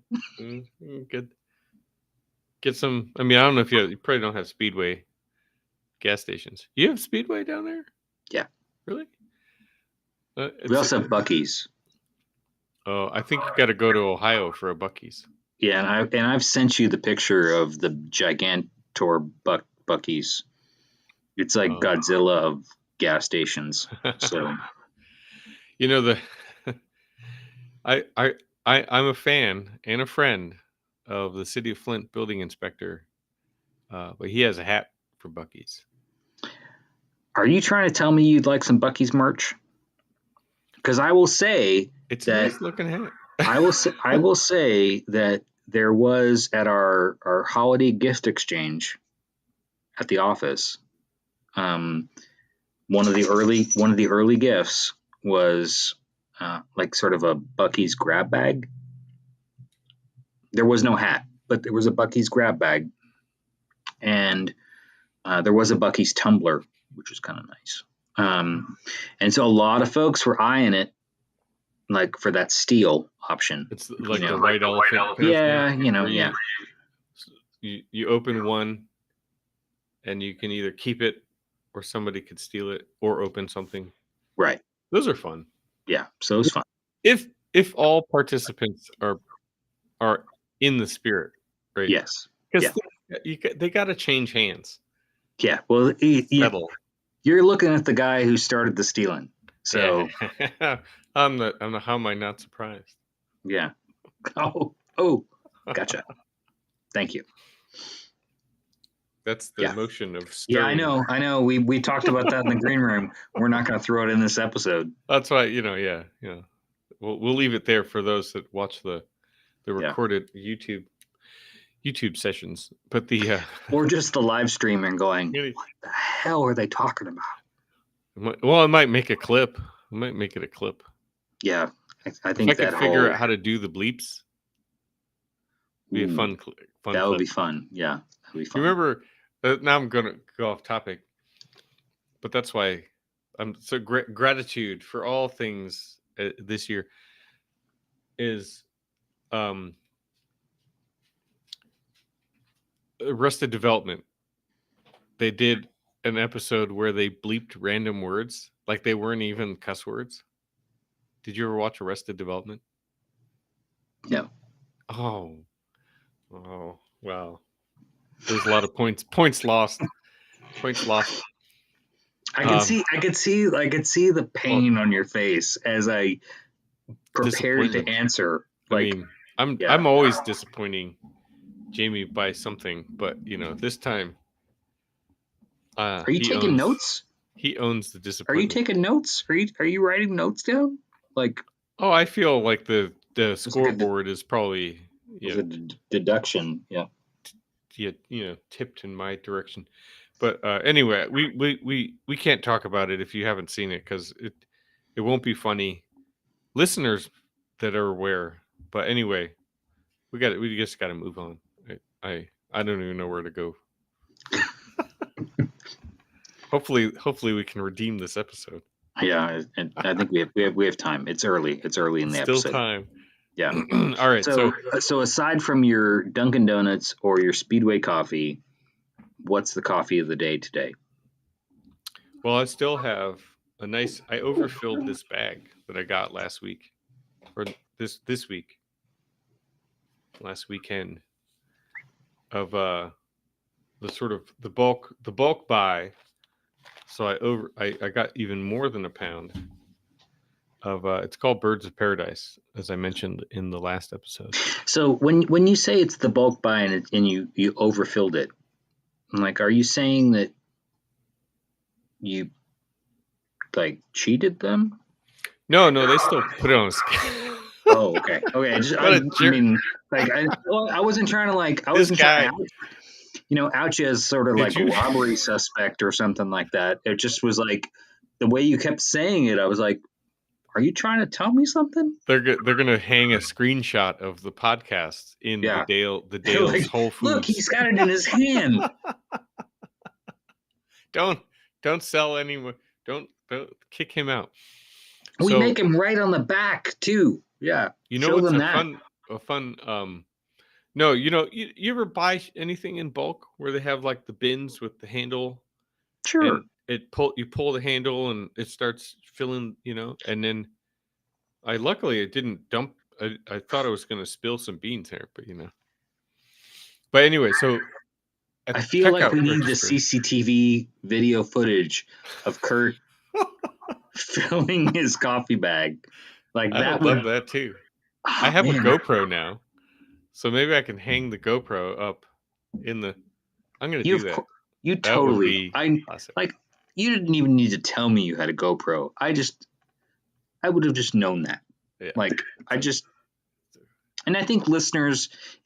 get some. I mean, I don't know if you probably don't have Speedway gas stations. You have Speedway down there? Yeah. Really? We also have Buc-ee's. Oh, I think you got to go to Ohio for a Buc-ee's. Yeah, and I've sent you the picture of the Gigantor Buc-ee's. It's like Godzilla of gas stations. So, I'm a fan and a friend of the City of Flint building inspector, but he has a hat for Buc-ee's. Are you trying to tell me you'd like some Buc-ee's merch? Because I will say it's a nice looking hat. I will say that there was at our holiday gift exchange at the office. One of the early gifts was like sort of a Buc-ee's grab bag. There was no hat, but there was a Buc-ee's grab bag, and there was a Buc-ee's tumbler, which was kind of nice. And so a lot of folks were eyeing it, like for that steel option. It's like the white elephant. Yeah, yeah. You open one, and you can either keep it, or somebody could steal it, or open something. Right. Those are fun. Yeah, so it's fun. If all participants are in the spirit, right? Yes. Because they got to change hands. Yeah. Well, you're looking at the guy who started the stealing. So yeah. I'm the how am I not surprised? Yeah. Oh, gotcha. Thank you. That's the motion of stirring. Yeah, I know. We talked about that in the green room. We're not going to throw it in this episode. That's why, yeah. We'll leave it there for those that watch the recorded YouTube sessions, but or just the live stream and going, what the hell are they talking about? Well, I might make a clip. I might make it a clip. Yeah, I think if I could figure out how to do the bleeps, it'd be a fun. That would be fun. Yeah, that would be fun. You remember? Now I'm gonna go off topic, but that's why I'm so gratitude for all things this year is Arrested Development. They did an episode where they bleeped random words, like they weren't even cuss words. Did you ever watch Arrested Development? No. Oh, wow. There's a lot of points lost. I could see the pain on your face as I prepared to answer. I'm always disappointing Jamie by something, but this time. Are you taking notes? He owns the disappointment. Are you taking notes? Are you writing notes down? Oh, I feel like the scoreboard is probably a deduction. Yeah. Tipped in my direction. But anyway, we can't talk about it if you haven't seen it, because it won't be funny. Listeners that are aware, but anyway, we just got to move on. I don't even know where to go. Hopefully we can redeem this episode. Yeah, and I think we have time. It's early. It's early in the episode. Still time. Yeah. All right. So aside from your Dunkin' Donuts or your Speedway coffee, what's the coffee of the day today? Well, I still have a nice. I overfilled this bag that I got last week, or this week, last weekend, of the sort of the bulk buy. So I got even more than a pound it's called Birds of Paradise, as I mentioned in the last episode. So when you say it's the bulk buy and you overfilled it, like, are you saying that you like cheated them? No, they still put it on a scale. Oh, okay. I mean, like, I wasn't trying to like, I This wasn't guy, trying to out you as sort of like a robbery suspect or something like that. It just was like the way you kept saying it. I was like, are you trying to tell me something? they're gonna hang a screenshot of the podcast in the Dale's like, Whole Foods. Look, he's got it in his hand. Don't sell anyone. Don't kick him out. We make him right on the back too. Yeah. You know what's a fun no, you ever buy anything in bulk where they have like the bins with the handle? Sure. You pull the handle and it starts filling, and then luckily it didn't dump. I thought I was going to spill some beans there, but anyway, so I feel like we need the CCTV video footage of Kurt filling his coffee bag. Like, I would love that too. I have a GoPro now, so maybe I can hang the GoPro up in the. I'm going to do that. You totally. Like, you didn't even need to tell me you had a GoPro. I would have just known that. Yeah. Like, and I think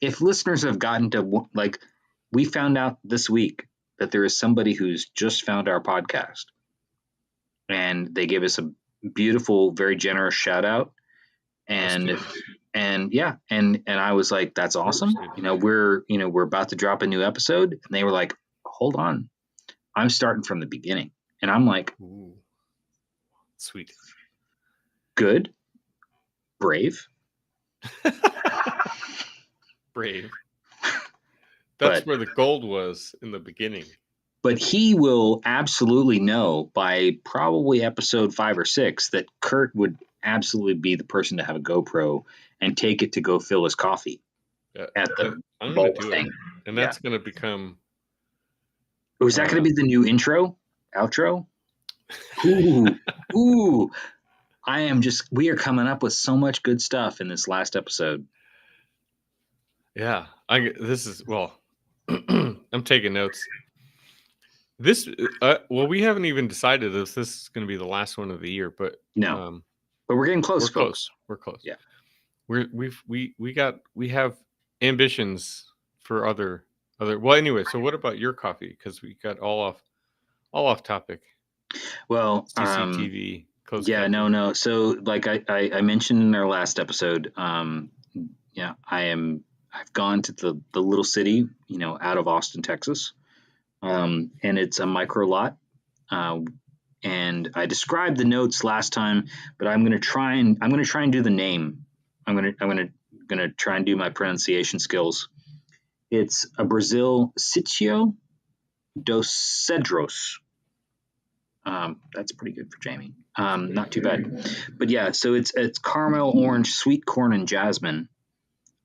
if listeners have gotten to, like, we found out this week that there is somebody who's just found our podcast, and they gave us a beautiful, very generous shout out. And I was like, that's awesome. We're about to drop a new episode. And they were like, hold on, I'm starting from the beginning. And I'm like, ooh, sweet, good, brave. Brave. That's where the gold was in the beginning. But he will absolutely know by probably episode 5 or 6 that Kurt would absolutely be the person to have a GoPro and take it to go fill his coffee at the bulk thing. And that's going to become. Oh, is that going to be the new outro? Ooh. We are coming up with so much good stuff in this last episode. Yeah. I'm taking notes. This, we haven't even decided if this is going to be the last one of the year, but no, but we're getting close, folks. We're close. Yeah. We have ambitions for other. Well, anyway, so what about your coffee? Because we got all off topic. Well, CCTV. No. So, like I mentioned in our last episode, I've gone to the little city, out of Austin, Texas, and it's a micro lot. And I described the notes last time, but I'm going to try and do the name. I'm going to try and do my pronunciation skills. It's a Brazil Sítio dos Cedros. That's pretty good for Jamie. Not too bad, but yeah. So it's caramel, orange, sweet corn, and jasmine.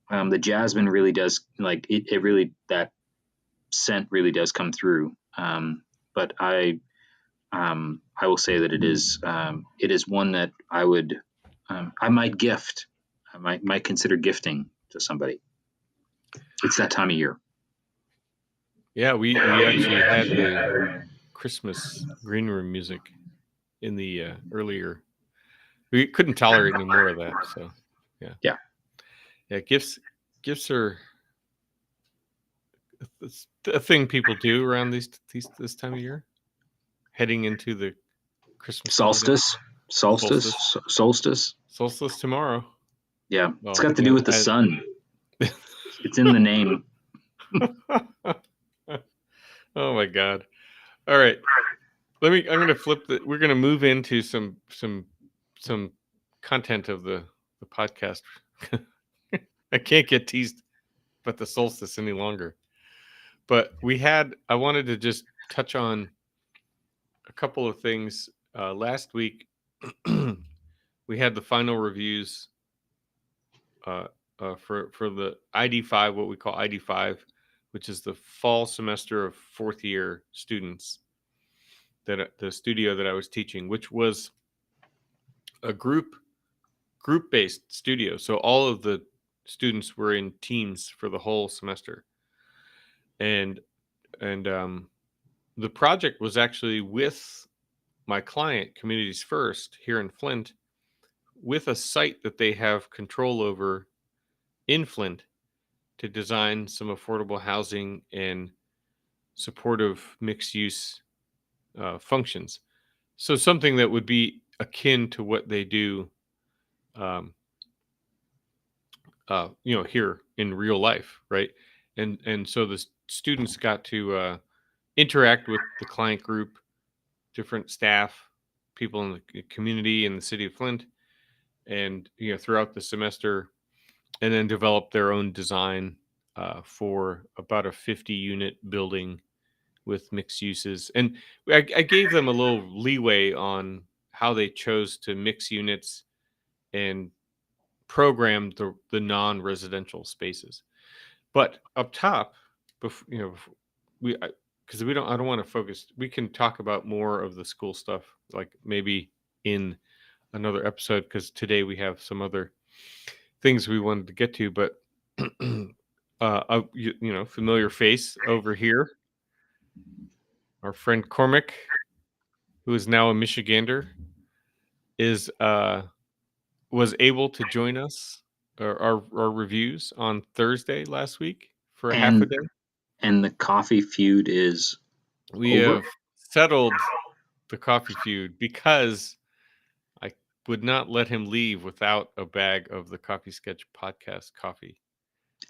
The jasmine really does it really, that scent really does come through. But I will say that it is one that I might gift. I might consider gifting to somebody. It's that time of year. Yeah, we actually had the Christmas green room music in the earlier. We couldn't tolerate any more of that, so yeah. Gifts are a thing people do around this time of year, heading into the Christmas solstice tomorrow. Yeah, well, it's got to do with the sun. It's in the name. Oh my God! All right, I'm going to flip that. We're going to move into some content of the podcast. I can't get teased about the solstice any longer. But I wanted to just touch on a couple of things. Last week, we had the final reviews for the ID5, what we call ID5, which is the fall semester of fourth year students, that the studio that I was teaching, which was a group group-based studio. So all of the students were in teams for the whole semester. And the project was actually with my client, Communities First, here in Flint, with a site that they have control over in Flint to design some affordable housing and supportive mixed-use functions. So something that would be akin to what they do, here in real life, right? And so the students got to interact with the client group, different staff, people in the community in the city of Flint, and throughout the semester, and then develop their own design for about a 50-unit building with mixed uses. And I gave them a little leeway on how they chose to mix units and program the non-residential spaces. But up top, we because we don't I don't want to focus. We can talk about more of the school stuff, like maybe in another episode, because today we have some other things we wanted to get to. But familiar face over here, our friend Cormac, who is now a Michigander, is was able to join us our reviews on Thursday last week for a half a day. And the coffee feud is We over? have settled the coffee feud because I would not let him leave without a bag of the Coffee Sketch podcast coffee.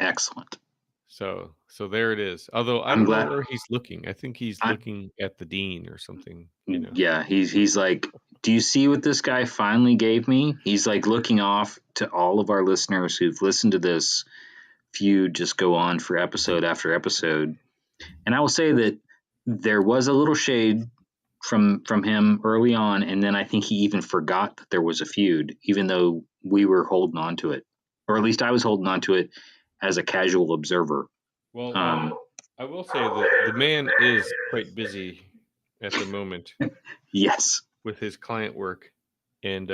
Excellent. So there it is. Although I don't know where he's looking. I think he's looking at the dean or something. Yeah, he's like, do you see what this guy finally gave me? He's like looking off to all of our listeners who've listened to this feud just go on for episode after episode. And I will say that there was a little shade from him early on, and then I think he even forgot that there was a feud, even though we were holding on to it, or at least I was holding on to it as a casual observer. Well, I will say that the man is quite busy at the moment. Yes, with his client work, and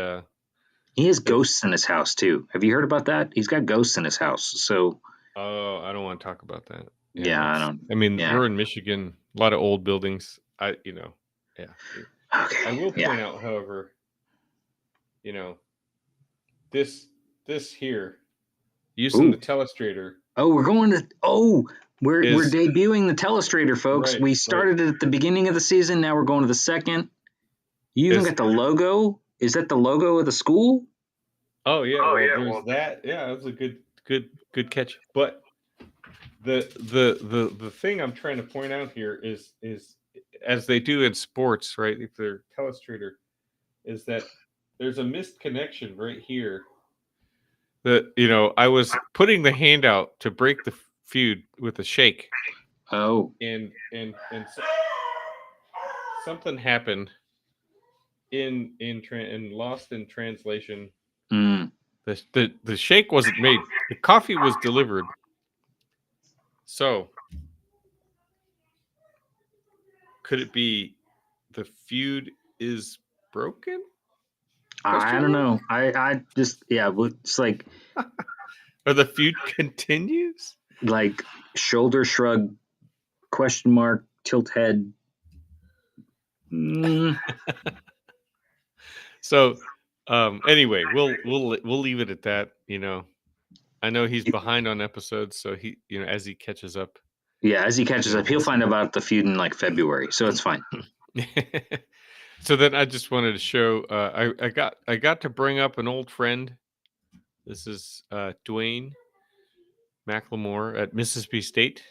he has ghosts in his house too. Have you heard about that? He's got ghosts in his house. So, I don't want to talk about that. Yeah, I don't. I mean, we're in Michigan, a lot of old buildings. Yeah. Okay. I will point out, however, this here, using the Telestrator. Oh, we're going to. We're debuting the Telestrator, folks. We started it at the beginning of the season. Now we're going to the second. You even got the logo. Is that the logo of the school? Oh yeah. There's that. Yeah, that was a good catch. But the thing I'm trying to point out here is as they do in sports, right? If they're Telestrator, is that there's a missed connection right here. That I was putting the hand out to break the feud with a shake. Oh. And so, something happened in lost in translation. The shake wasn't made. The coffee was delivered. So could it be the feud is broken? I don't know. I just it's like or the feud continues? Like shoulder shrug, question mark, tilt head. So anyway, we'll leave it at that. I know he's behind on episodes, so he as he catches up. Yeah, as he catches up, he'll find out about the feud in like February, so it's fine. So then I just wanted to show I got to bring up an old friend. This is Dwayne McLemore at Mississippi State,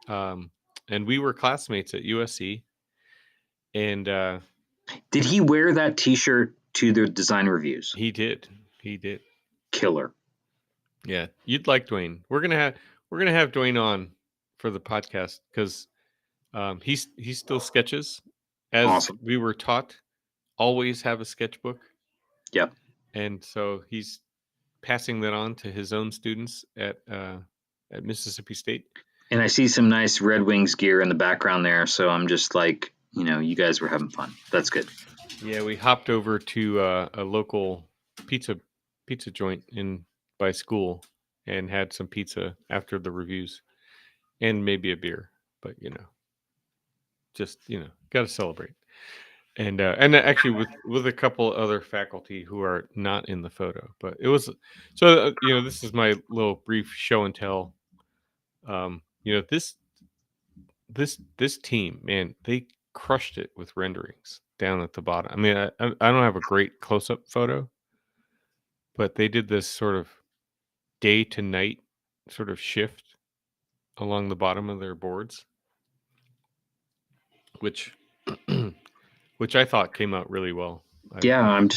and we were classmates at USC. And did he wear that T-shirt to the design reviews? He did. Killer. Yeah, you'd like Dwayne. We're gonna have Dwayne on for the podcast because he still sketches, as awesome. We were taught. Always have a sketchbook. Yep. And so he's passing that on to his own students at Mississippi State. And I see some nice Red Wings gear in the background there, so I'm just like, you guys were having fun. That's good. Yeah, we hopped over to a local pizza pizza joint in by school and had some pizza after the reviews and maybe a beer, but just got to celebrate. And actually with a couple other faculty who are not in the photo, but it was so this is my little brief show and tell. This team, man, they crushed it with renderings down at the bottom. I mean, I don't have a great close up photo, but they did this sort of day to night sort of shift along the bottom of their boards, which which I thought came out really well. Yeah, I I'm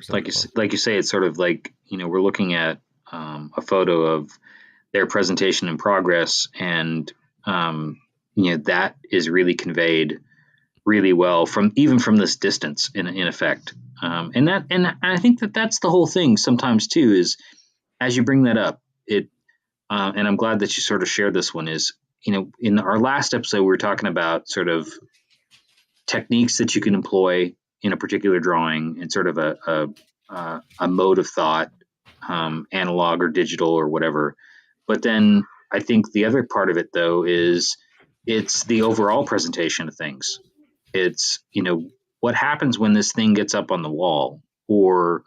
like represented well. like you say, it's sort of like we're looking at a photo of their presentation in progress, and that is really conveyed really well from this distance in effect, and I think that's the whole thing sometimes too is as you bring that up and I'm glad that you sort of shared this one is in our last episode we were talking about sort of techniques that you can employ in a particular drawing and sort of a mode of thought, analog or digital or whatever. But then I think the other part of it though is it's the overall presentation of things. It's what happens when this thing gets up on the wall, or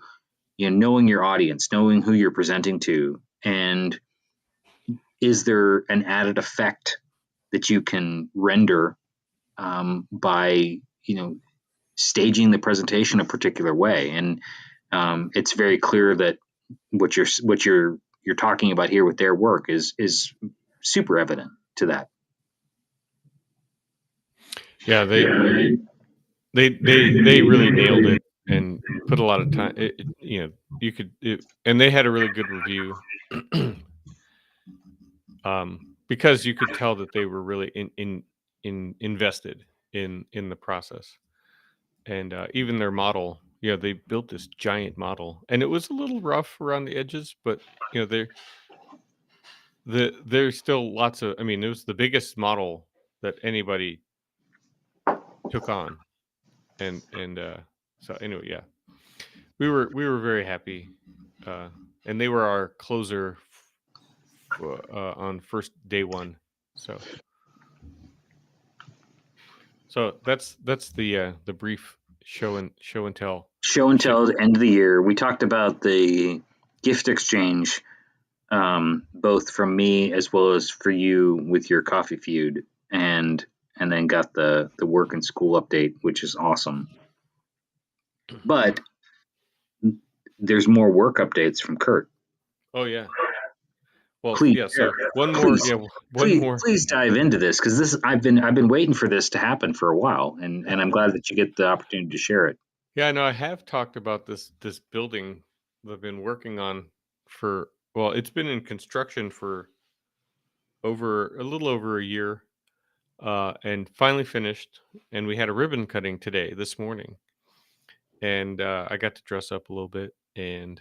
knowing your audience, knowing who you're presenting to, and is there an added effect that you can render by staging the presentation a particular way. And it's very clear that what you're talking about here with their work is super evident to that. Yeah, they really nailed it and put a lot of time. You could, and they had a really good review, because you could tell that they were really invested in the process, and even their model. They built this giant model, and it was a little rough around the edges, but there's still lots of. I mean, it was the biggest model that anybody took on, and so anyway, yeah. We were very happy, and they were our closer on first day one. So that's the brief show and tell. Show and tell at the end of the year. We talked about the gift exchange, both from me as well as for you with your coffee feud, and then got the work and school update, which is awesome. But there's more work updates from Kurt. Oh yeah. Well, please, yeah. So one more. please, Yeah, one please, more. Please dive into this because I've been waiting for this to happen for a while, and I'm glad that you get the opportunity to share it. Yeah, I know. I have talked about this building that I've been working on for. Well, it's been in construction for a little over a year, and finally finished. And we had a ribbon cutting this morning, and I got to dress up a little bit, and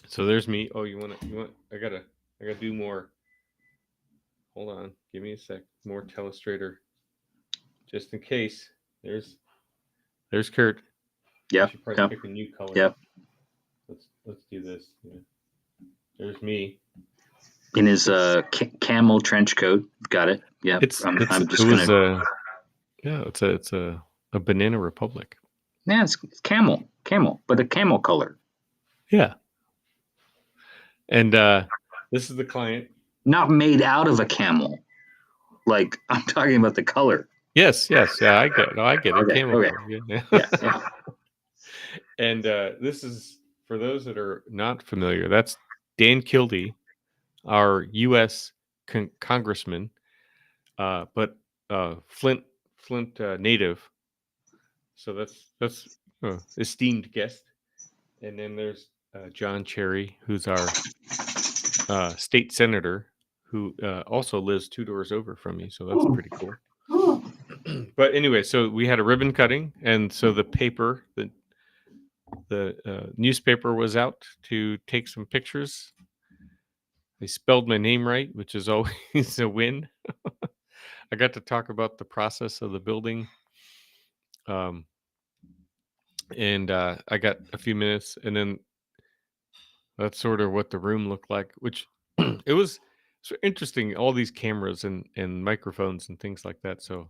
so there's me. Oh, you want? I gotta do more. Hold on, give me a sec. More Telestrator, just in case. There's Kurt. Yeah. I should probably pick a new color. Yep. Let's do this. Yeah. There's me in his camel trench coat. Got it. Yeah. It's a Banana Republic. Yeah, it's camel, but a camel color. Yeah. And this is the client. Not made out of a camel. Like I'm talking about the color. Yes. Yeah, I get it. Okay, camel okay. color. Yeah. And this is, for those that are not familiar, that's Dan Kildee, our U.S. congressman, but Flint native. So that's esteemed guest. And then there's John Cherry, who's our state senator, who also lives 2 doors over from me. So that's pretty cool. But anyway, so we had a ribbon cutting, and so the paper, the newspaper was out to take some pictures. They spelled my name right, which is always a win. I got to talk about the process of the building. and I got a few minutes, and then that's sort of what the room looked like, which it was so interesting. All these cameras and microphones and things like that. So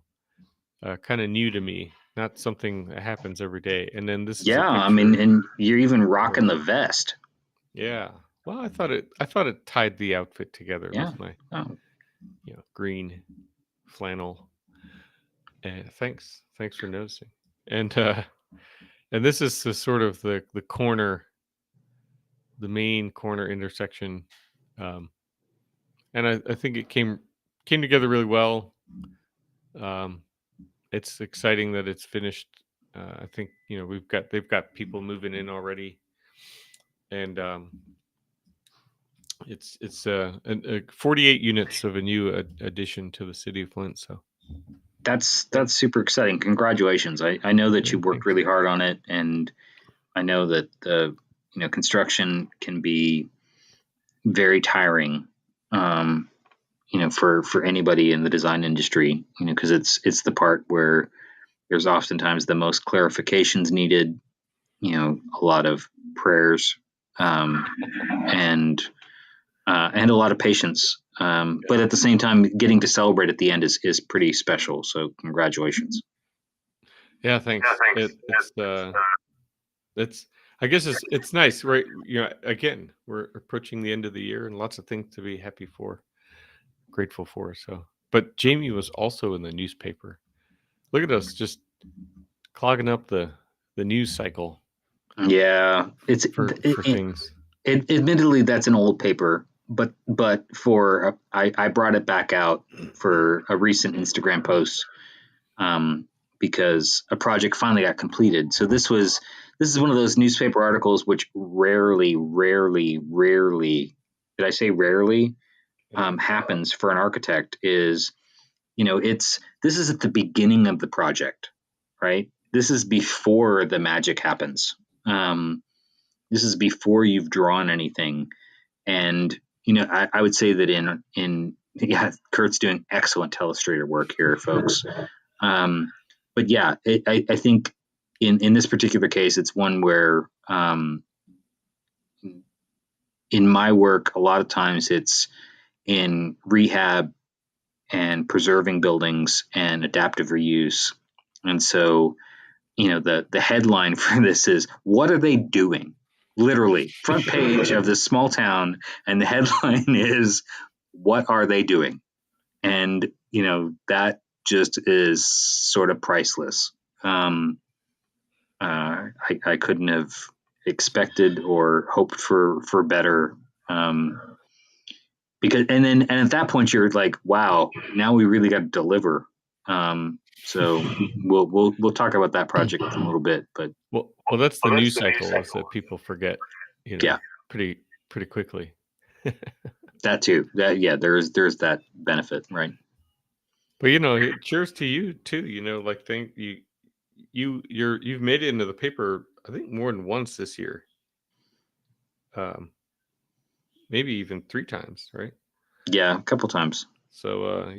kind of new to me, not something that happens every day. And then this is a Yeah, I mean, picture. and you're even Of, rocking the vest. yeah. Well, I thought it tied the outfit together Yeah. with my Oh, green flannel. And thanks for noticing. And and this is the sort of the corner, the main corner intersection. Um, and I think it came together really well. Um, it's exciting that it's finished. I think they've got people moving in already, and it's 48 units of a new addition to the city of Flint. So that's super exciting. Congratulations. I know that yeah, you worked thanks. really hard on it, and I know that the construction can be very tiring. For anybody in the design industry, because it's the part where there's oftentimes the most clarifications needed, a lot of prayers, and a lot of patience. But at the same time, getting to celebrate at the end is pretty special. So congratulations. Yeah, thanks. It's I guess it's nice, right? Again, we're approaching the end of the year, and lots of things to be happy for, grateful for. So, but Jamie was also in the newspaper. Look at us, just clogging up the news cycle Yeah, for things. admittedly that's an old paper, but for I brought it back out for a recent Instagram post, because a project finally got completed. So this is one of those newspaper articles which rarely, did I say rarely, Yeah. happens for an architect. Is this is at the beginning of the project, right? This is before the magic happens. This is before you've drawn anything, and I would say that in yeah, Kurt's doing excellent telestrator work here, folks. But yeah, I think in this particular case, it's one where, in my work, a lot of times it's in rehab and preserving buildings and adaptive reuse. And so, the headline for this is, "What are they doing?" Literally, front page of this small town, and the headline is, "What are they doing?" And that just is sort of priceless. I couldn't have expected or hoped for better. Because and at that point you're like, wow, now we really got to deliver. So we'll talk about that project in a little bit, but Well, that's the news cycle, is that people forget, yeah, pretty quickly. that too. That yeah, there's that benefit, right? But cheers to you too. Like thank you've made it into the paper, I think, more than once this year. Um, maybe even 3 times, right? Yeah, a couple times. So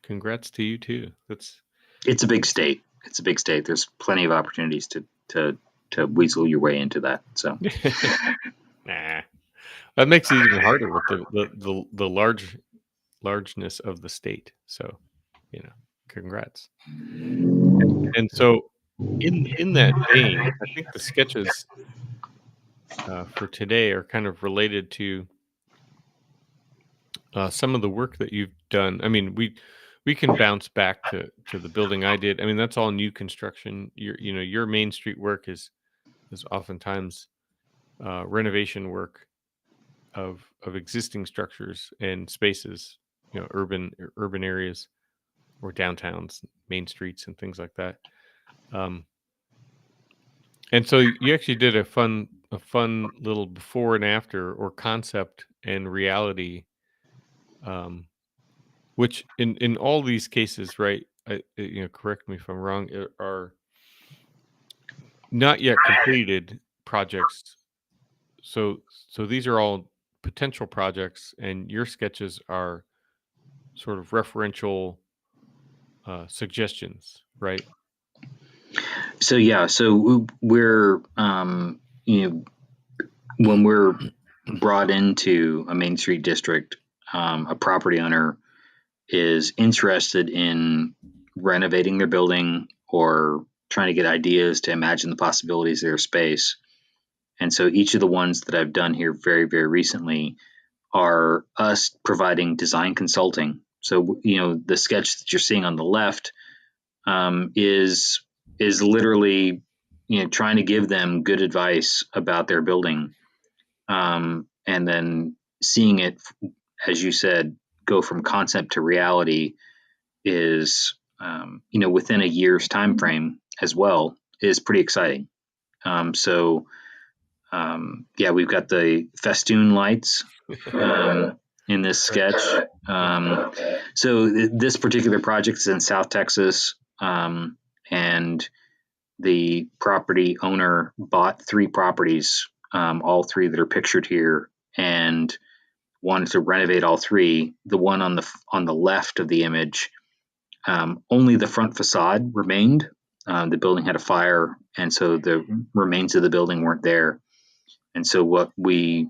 congrats to you too. It's a big state. It's a big state. There's plenty of opportunities to weasel your way into that. So nah, that makes it even harder with the largeness of the state. So, congrats. And so, in that vein, I think the sketches for today are kind of related to some of the work that you've done. I mean, we can bounce back to the building I did. I mean, that's all new construction. Your Main Street work is oftentimes renovation work of existing structures and spaces, urban areas or downtowns, main streets, and things like that. Um, and so you actually did a fun little before and after, or concept and reality, um, which in all these cases, right? Correct me if I'm wrong, are not yet completed projects. So these are all potential projects, and your sketches are sort of referential suggestions, right? So we're when we're brought into a Main Street district, a property owner is interested in renovating their building or trying to get ideas to imagine the possibilities of their space. And so each of the ones that I've done here very, very recently are us providing design consulting. So, the sketch that you're seeing on the left is literally, trying to give them good advice about their building, and then seeing it, as you said, go from concept to reality is, within a year's time frame as well, is pretty exciting. Yeah, we've got the festoon lights in this sketch. So this particular project is in South Texas, and the property owner bought 3 properties, all 3 that are pictured here, and wanted to renovate all 3. The one on the left of the image, only the front facade remained. The building had a fire, and so the remains of the building weren't there. And so what they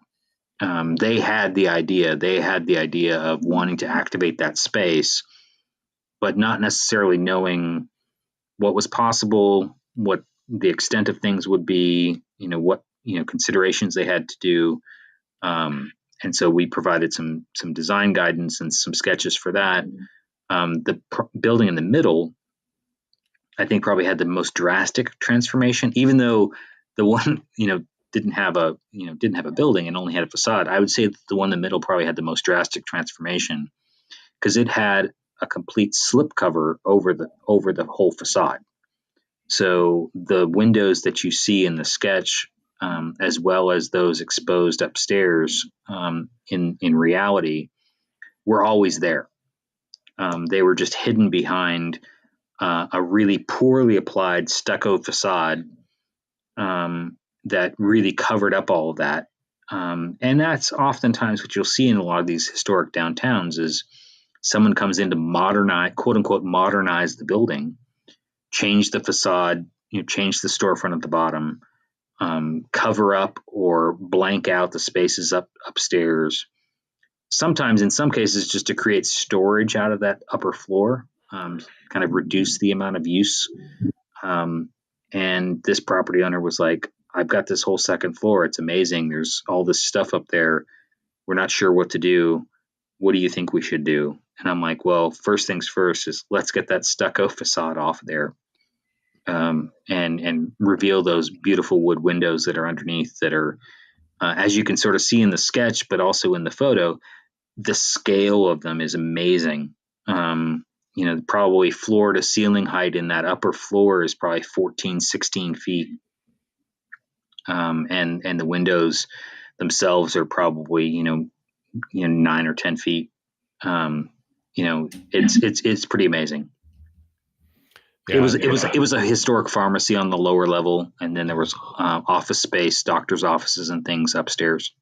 had the idea of wanting to activate that space, but not necessarily knowing what was possible, what the extent of things would be, what considerations they had to do. And so we provided some design guidance and some sketches for that. The building in the middle, I think, probably had the most drastic transformation, even though the one didn't have a building and only had a facade. I would say that the one in the middle probably had the most drastic transformation because it had a complete slip cover over the whole facade. So the windows that you see in the sketch, as well as those exposed upstairs, in reality, were always there. They were just hidden behind a really poorly applied stucco facade that really covered up all of that. And that's oftentimes what you'll see in a lot of these historic downtowns is someone comes in to modernize, quote unquote, modernize the building, change the facade, change the storefront at the bottom, cover up or blank out the spaces upstairs. Sometimes, in some cases, just to create storage out of that upper floor, kind of reduce the amount of use. And this property owner was like, I've got this whole second floor. It's amazing. There's all this stuff up there. We're not sure what to do. What do you think we should do? And I'm like, well, first things first is let's get that stucco facade off there, and reveal those beautiful wood windows that are underneath that are, as you can sort of see in the sketch, but also in the photo, the scale of them is amazing. Probably floor to ceiling height in that upper floor is probably 14, 16 feet. And the windows themselves are probably, 9 or 10 feet. It's pretty amazing. Yeah, it was a historic pharmacy on the lower level, and then there was office space, doctor's offices, and things upstairs.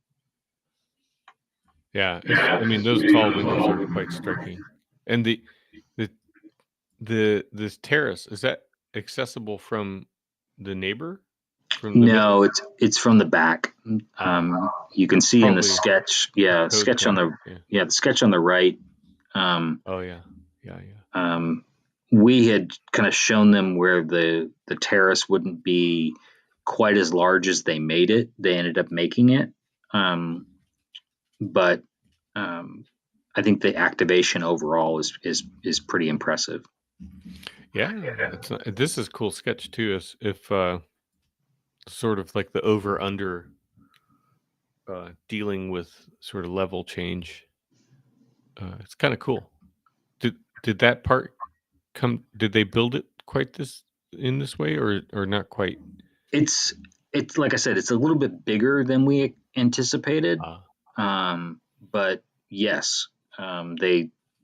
Yeah, those tall windows are quite striking. And this terrace, is that accessible from the neighbor? No, it's from the back. You can see in the sketch. Yeah, sketch on the sketch on the right. Oh yeah. We had kind of shown them where the terrace wouldn't be quite as large as they made it. They ended up making it, but I think the activation overall is pretty impressive. Yeah, this is a cool sketch too. If sort of like the over under dealing with sort of level change. It's kind of cool. Did that part come? Did they build it quite in this way, or not quite? It's like I said, it's a little bit bigger than we anticipated. But yes,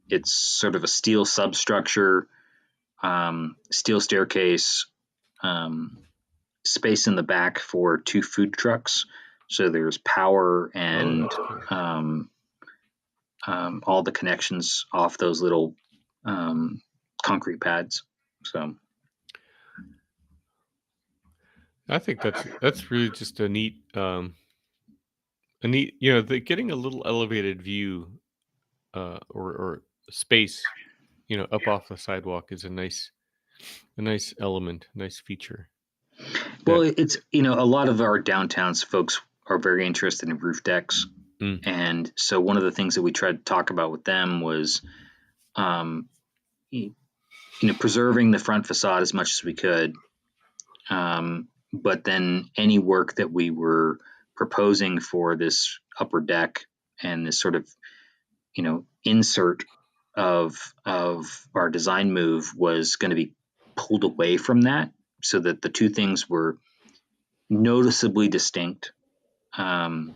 it's sort of a steel substructure, steel staircase, space in the back for 2 food trucks. So there's power and all the connections off those little concrete pads. So I think that's really just a neat, getting a little elevated view, or space, up off the sidewalk is a nice element, nice feature Well, that. it's, a lot of our downtowns folks are very interested in roof decks. Mm, And so one of the things that we tried to talk about with them was, um, preserving the front facade as much as we could. But then any work that we were proposing for this upper deck and this sort of, insert of our design move was going to be pulled away from that, so that the two things were noticeably distinct. Um,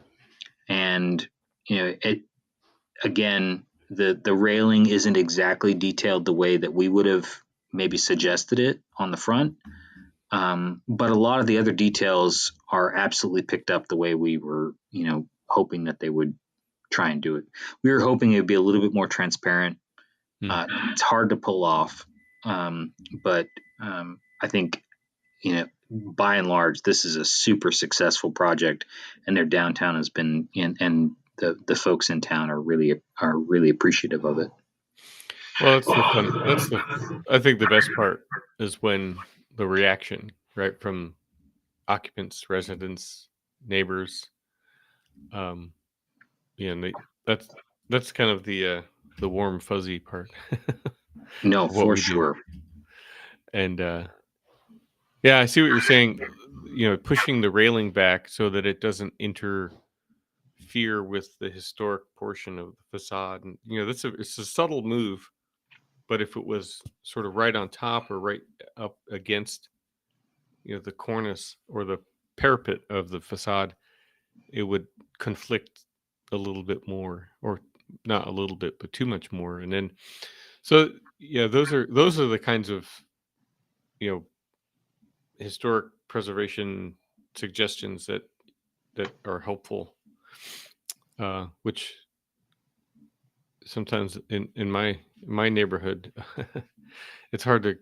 and it again, the railing isn't exactly detailed the way that we would have maybe suggested it on the front. But a lot of the other details are absolutely picked up the way we were, hoping that they would try and do it. We were hoping it would be a little bit more transparent. mm. It's hard to pull off, but I think, by and large, this is a super successful project, and their downtown has been in, and the folks in town are really appreciative of it. Well, I think the best part is when the reaction, right, from occupants, residents, neighbors, um, and that's that's kind of the warm fuzzy part No, of what for we do. sure. And yeah, I see what you're saying. Pushing the railing back so that it doesn't interfere with the historic portion of the facade, and it's a subtle move. But if it was sort of right on top or right up against, the cornice or the parapet of the facade, it would conflict a little bit more, or not a little bit, but too much more. And then, so yeah, those are the kinds of, you know historic preservation suggestions that are helpful, which sometimes in my neighborhood, it's hard to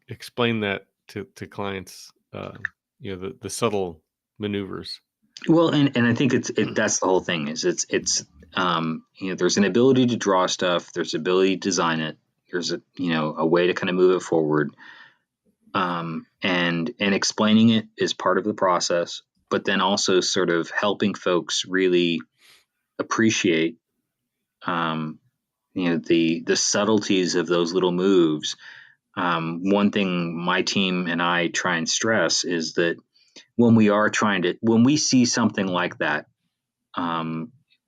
explain that to clients. The subtle maneuvers. Well, and I think that's the whole thing. Is there's an ability to draw stuff. There's ability to design it. There's a way to kind of move it forward. And explaining it is part of the process, but then also sort of helping folks really appreciate, the subtleties of those little moves. One thing my team and I try and stress is that when we see something like that,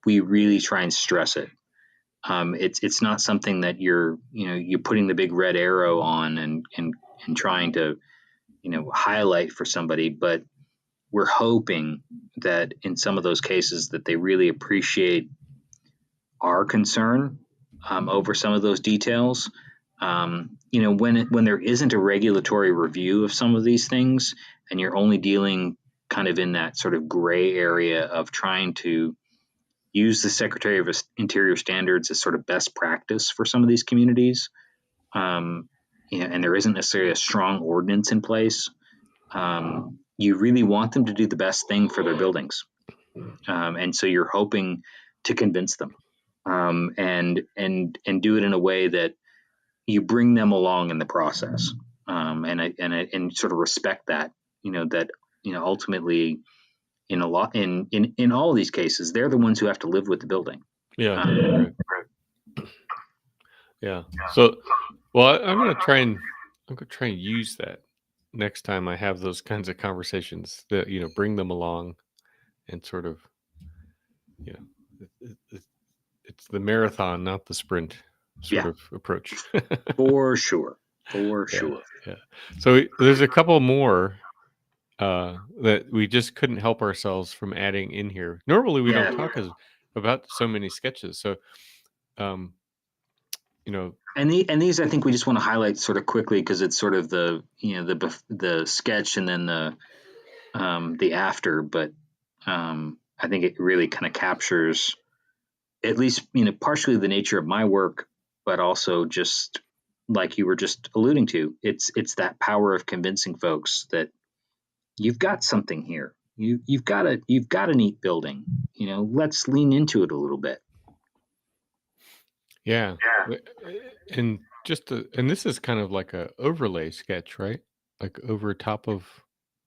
we really try and stress it. It's not something that you're putting the big red arrow on and trying to highlight for somebody, but we're hoping that in some of those cases that they really appreciate our concern, over some of those details. When there isn't a regulatory review of some of these things, and you're only dealing kind of in that sort of gray area of trying to use the Secretary of Interior standards as sort of best practice for some of these communities, and there isn't necessarily a strong ordinance in place. You really want them to do the best thing for their buildings, and so you're hoping to convince them, and do it in a way that you bring them along in the process, and sort of respect that, that ultimately, in a lot in all of these cases, they're the ones who have to live with the building. Yeah, Um, right. Yeah. So, well, I'm gonna try and use that next time I have those kinds of conversations. That bring them along and sort of, you know, it's the marathon, not the sprint sort yeah, of approach. for sure, for Yeah, sure. yeah. So there's a couple more that we just couldn't help ourselves from adding in here. Normally, we don't Yeah, talk about so many sketches. So, um, you know, and these I think we just want to highlight sort of quickly because it's sort of the sketch and then the after, but I think it really kind of captures at least partially the nature of my work, but also just like you were just alluding to, it's that power of convincing folks that you've got something here. You've got a neat building. Let's lean into it a little bit. Yeah. And and this is kind of like a overlay sketch, right? Like over top of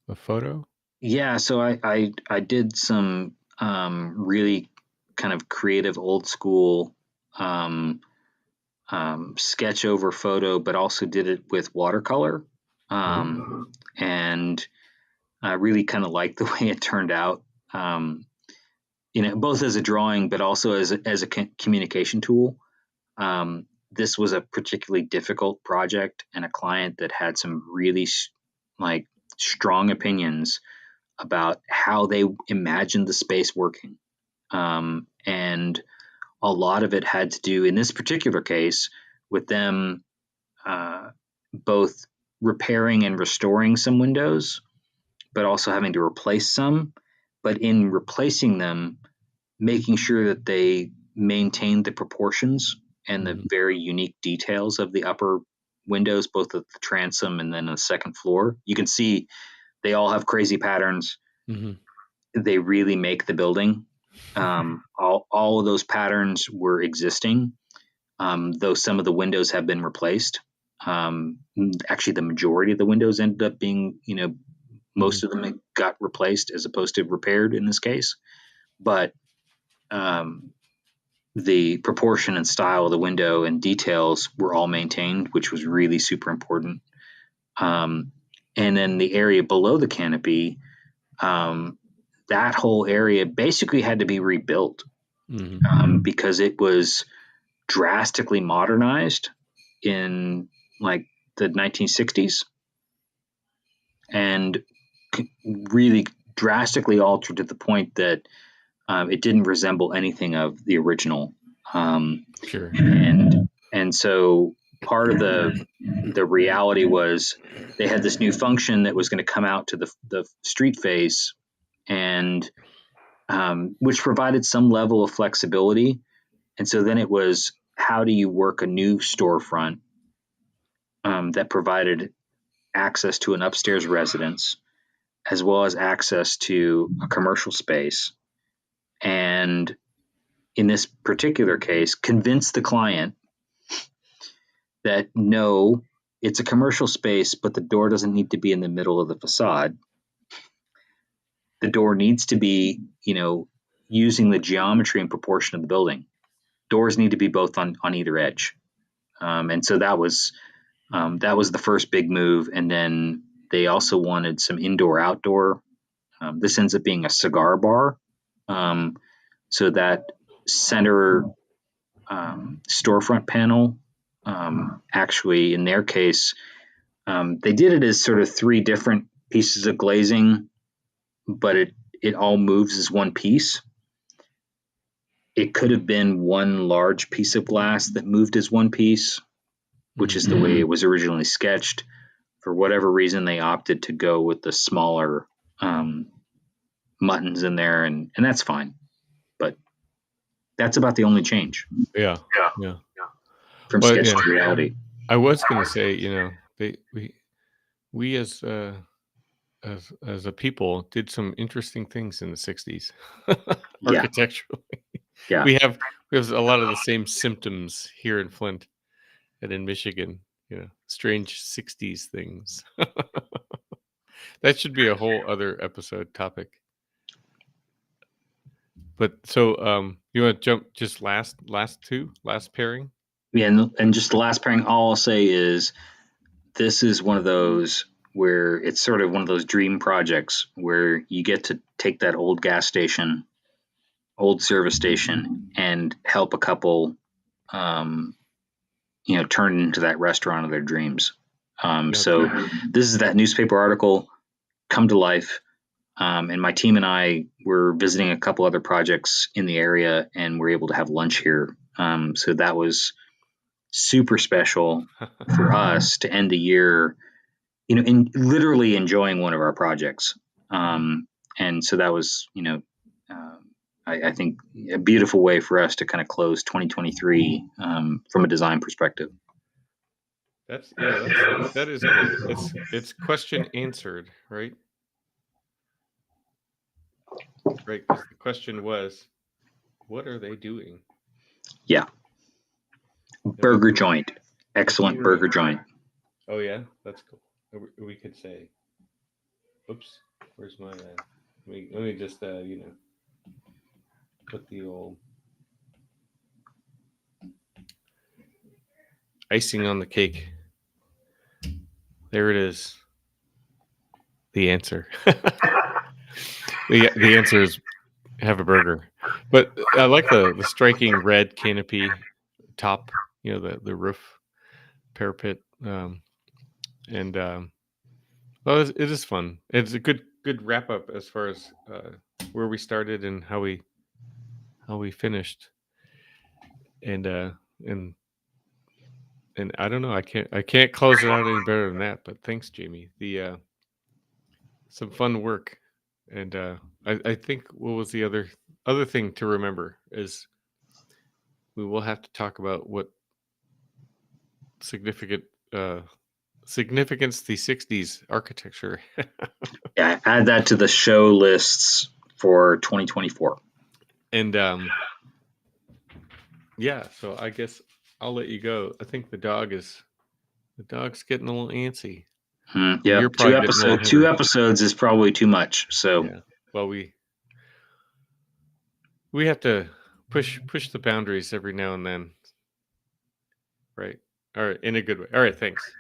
a photo. Yeah, so I did some really kind of creative old school um, sketch over photo, but also did it with watercolor. Ooh. And I really kind of liked the way it turned out. Um, both as a drawing, but also as a communication tool. This was a particularly difficult project and a client that had some really like strong opinions about how they imagined the space working. And a lot of it had to do, in this particular case, with them both repairing and restoring some windows, but also having to replace some. But in replacing them, making sure that they maintained the proportions and the very unique details of the upper windows, both at the transom and then on the second floor. You can see they all have crazy patterns. Mm-hmm. They really make the building. All of those patterns were existing, though some of the windows have been replaced. Actually, the majority of the windows ended up being, most of them got replaced as opposed to repaired in this case. But the proportion and style of the window and details were all maintained, which was really super important. And then the area below the canopy, that whole area basically had to be rebuilt because it was drastically modernized in like the 1960s and really drastically altered to the point that it didn't resemble anything of the original. Sure. And so part of the reality was they had this new function that was going to come out to the street face, and which provided some level of flexibility. And so then it was, how do you work a new storefront that provided access to an upstairs residence as well as access to a commercial space, and in this particular case, convince the client that no, it's a commercial space, but the door doesn't need to be in the middle of the facade. The door needs to be, using the geometry and proportion of the building. Doors need to be both on either edge. And so that was the first big move. And then they also wanted some indoor-outdoor. This ends up being a cigar bar. So that center storefront panel, actually, in their case, they did it as sort of three different pieces of glazing, but it all moves as one piece. It could have been one large piece of glass that moved as one piece, which is the way it was originally sketched. For whatever reason, they opted to go with the smaller muttons in there, and that's fine. But that's about the only change. Yeah. From sketch to reality. I was going to say, we as a people did some interesting things in the 60s architecturally. Yeah. We have a lot of the same symptoms here in Flint and in Michigan, strange 60s things. That should be a whole other episode topic. But so you want to jump just last pairing? Yeah, and just the last pairing, all I'll say is this is one of those where it's sort of one of those dream projects where you get to take that old gas station, old service station, and help a couple, turn it into that restaurant of their dreams. So this is that newspaper article come to life. And my team and I were visiting a couple other projects in the area, and we're able to have lunch here. So that was super special for us to end the year, in literally enjoying one of our projects. And so that was, I think a beautiful way for us to kind of close 2023 from a design perspective. That is cool. It's question answered, right? right? Because the question was, what are they doing? Yeah. Burger joint. Excellent burger joint. Oh yeah, that's cool. We could say, oops, where's my let me just put the old icing on the cake. There it is. The answer. The answer is have a burger. But I like the striking red canopy top, the roof parapet, and well, it is fun. It's a good wrap up as far as where we started and how we finished, and and and I don't know. I can't close it out any better than that. But thanks, Jamie. The some fun work, and I think what was the other thing to remember is we will have to talk about what significant significance the 60s architecture. Yeah, add that to the show lists for 2024. And yeah, so I guess I'll let you go. I think the dog's getting a little antsy. Yeah, two episodes is probably too much. So yeah, well, we have to push the boundaries every now and then, right? All right, in a good way. All right, thanks.